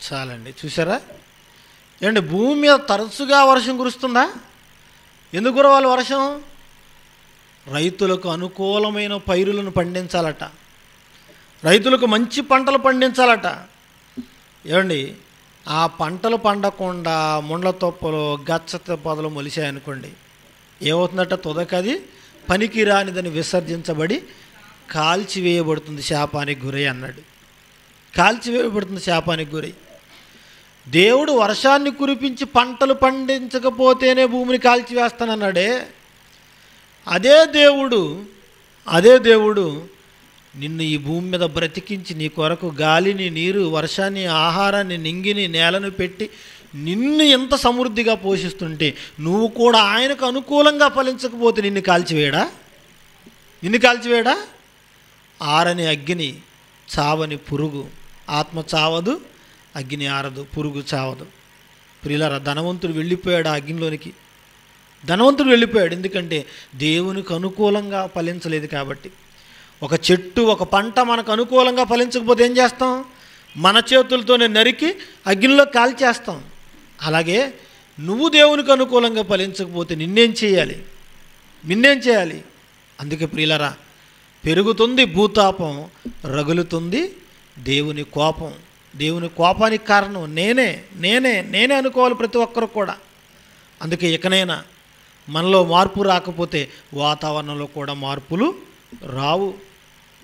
చాలండి, చూసారా? ఏమండి, భూమి మీద తరచుగా వర్షం కురుస్తుందా? ఎందుకు కురవాలి వర్షం? రైతులకు అనుకూలమైన పైరులను పండించాలట, రైతులకు మంచి పంటలు పండించాలట. ఏమండి, ఆ పంటలు పండకుండా ముండ్ల తొప్పలు, గచ్చ పొదలు మొలిచాయనుకోండి, ఏమవుతుందట? తుదకది పనికి రానిదని విసర్జించబడి కాల్చివేయబడుతుంది, శాపానికి గురై అన్నాడు. శాపానికి గురై. దేవుడు వర్షాన్ని కురిపించి పంటలు పండించకపోతేనే భూమిని కాల్చివేస్తానన్నాడే. అదే దేవుడు నిన్ను ఈ భూమి మీద బ్రతికించి నీ కొరకు గాలిని, నీరు, వర్షాన్ని, ఆహారాన్ని, నింగిని, నేలను పెట్టి నిన్ను ఎంత సమృద్ధిగా పోషిస్తుంటే నువ్వు కూడా ఆయనకు అనుకూలంగా ఫలించకపోతే నిన్ను కాల్చివేయడా? ఆరని అగ్ని, చావని పురుగు. ఆత్మ చావదు, అగ్ని ఆరదు, పురుగు చావదు. ప్రియులారా, ధనవంతుడు వెళ్ళిపోయాడు ఆ అగ్నిలోనికి. ఎందుకంటే దేవునికి అనుకూలంగా ఫలించలేదు కాబట్టి. ఒక చెట్టు, ఒక పంట మనకు అనుకూలంగా ఫలించకపోతే ఏం చేస్తాం? మన చేతులతోనే నరికి అగ్నిలో కాల్చేస్తాం. అలాగే నువ్వు దేవునికి అనుకూలంగా ఫలించకపోతే నిన్నేం చేయాలి? అందుకే ప్రియులారా, పెరుగుతుంది భూతాపం, రగులుతుంది దేవుని కోపం. దేవుని కోపానికి కారణం నేనే అనుకోవాలి ప్రతి ఒక్కరు కూడా. అందుకే ఇకనైనా మనలో మార్పు రాకపోతే వాతావరణంలో కూడా మార్పులు రావు.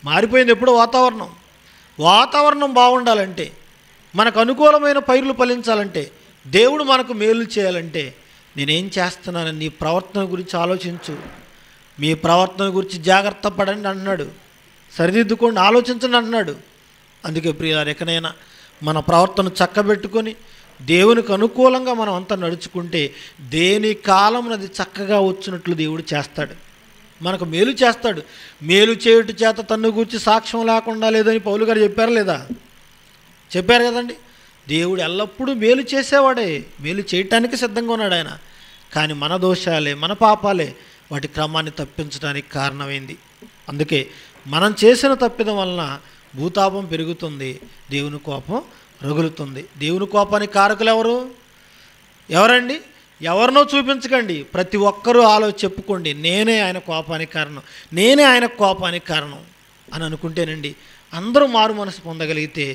మారిపోయింది ఎప్పుడో వాతావరణం. వాతావరణం బాగుండాలంటే, మనకు అనుకూలమైన పైర్లు ఫలించాలంటే, దేవుడు మనకు మేలు చేయాలంటే నేనేం చేస్తున్నానని నీ ప్రవర్తన గురించి ఆలోచించు. మీ ప్రవర్తన గురించి జాగ్రత్త పడండి అన్నాడు. సరిదిద్దుకోండి, ఆలోచించండి అన్నాడు. అందుకే ప్రియులారా, ఎక్కడైనా మన ప్రవర్తన చక్కబెట్టుకొని దేవునికి అనుకూలంగా మనం అంతా నడుచుకుంటే దేని కాలం అది చక్కగా వచ్చినట్లు దేవుడు చేస్తాడు, మనకు మేలు చేస్తాడు. మేలు చేయుట చేత తన్ను గూర్చి సాక్ష్యం లేకుండా లేదని పౌలు గారు చెప్పారా లేదా? చెప్పారు కదండి. దేవుడు ఎల్లప్పుడూ మేలు చేసేవాడే, మేలు చేయటానికి సిద్ధంగా ఉన్నాడు ఆయన. కానీ మన దోషాలే, మన పాపాలే వాటి క్రమాన్ని తప్పించడానికి కారణమైంది. అందుకే మనం చేసిన తప్పిదం వలన భూతాపం పెరుగుతుంది, దేవుని కోపం రగులుతుంది. దేవుని కోపానికి కారకులు ఎవరండి? ఎవరినో చూపించకండి, ప్రతి ఒక్కరూ చెప్పుకోండి, నేనే ఆయన కోపానికి కారణం, నేనే ఆయన కోపానికి కారణం అని అనుకుంటేనండి అందరూ మారు మనసు పొందగలిగితే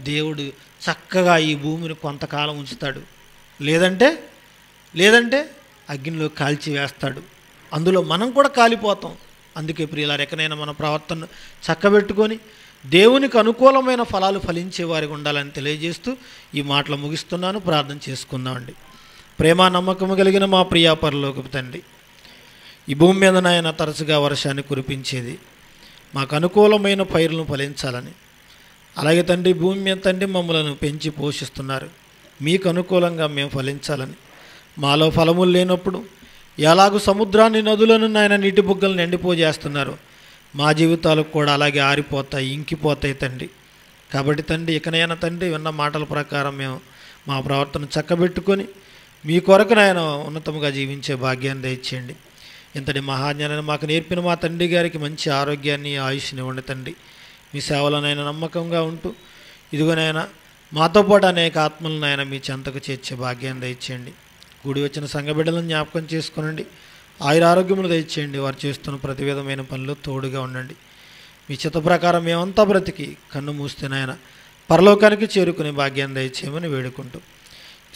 దేవుడు చక్కగా ఈ భూమిని కొంతకాలం ఉంచుతాడు. లేదంటే అగ్నిలో కాల్చి వేస్తాడు, అందులో మనం కూడా కాలిపోతాం. అందుకే ప్రియులారా, ఎక్కడైనా మన ప్రవర్తనను చక్కబెట్టుకొని దేవునికి అనుకూలమైన ఫలాలు ఫలించే వారికి ఉండాలని తెలియజేస్తూ ఈ మాటలు ముగిస్తున్నాను. ప్రార్థన చేసుకుందామండి. ప్రేమ నమ్మకము కలిగిన మా ప్రియా పరలోకపు తండ్రి, ఈ భూమి మీద నాయన తరచుగా వర్షాన్ని కురిపించేది మాకు అనుకూలమైన పైరులను ఫలించాలని. అలాగే తండ్రి, భూమి మీద తండ్రి మమ్మలను పెంచి పోషిస్తున్నారు, మీకు అనుకూలంగా మేము ఫలించాలని. మాలో ఫలములు లేనప్పుడు ఎలాగూ సముద్రాన్ని, నదులను నాయన నీటి బుగ్గలను ఎండిపోజేస్తున్నారు, మా జీవితాలకు కూడా అలాగే ఆరిపోతాయి, ఇంకిపోతాయి తండ్రి. కాబట్టి తండ్రి, ఇకనైనా తండ్రి విన్న మాటల ప్రకారం మేము మా ప్రవర్తన చక్కబెట్టుకొని మీ కొరకు నాయన ఉన్నతముగా జీవించే భాగ్యాన్ని దయచేయండి. ఇంతటి మహాజ్ఞానాన్ని మాకు నేర్పిన మా తండ్రి గారికి మంచి ఆరోగ్యాన్ని, ఆయుష్ని ఇవ్వండి తండ్రి. మీ సేవలోనైనా నమ్మకంగా ఉంటూ ఇదిగోనైనా మాతో పాటు అనేక ఆత్మలనైనా మీ చెంతకు చేర్చే భాగ్యాన్ని దయచేయండి. కూడి వచ్చిన సంఘ బిడ్డలను జ్ఞాపకం చేసుకునండి, ఆయురారోగ్యములు దయచేయండి. వారు చేస్తున్న ప్రతి విధమైన పనులు తోడుగా ఉండండి. మీ చిత్త ప్రకారం మేమంతా బ్రతికి కన్ను మూస్తేనైనా పరలోకానికి చేరుకునే భాగ్యాన్ని దయచేయమని వేడుకుంటూ,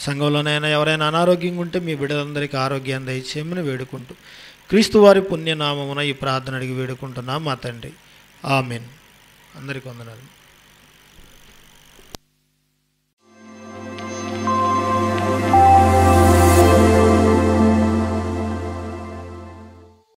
సంఘంలోనైనా ఎవరైనా అనారోగ్యంగా ఉంటే మీ బిడ్డలందరికీ ఆరోగ్యాన్ని దయచేయమని వేడుకుంటూ, క్రీస్తు వారి పుణ్యనామమున ఈ ప్రార్థన అడిగి వేడుకుంటున్నాం మా తండ్రి. ఆమెన్. అందరికీ వందనాలు.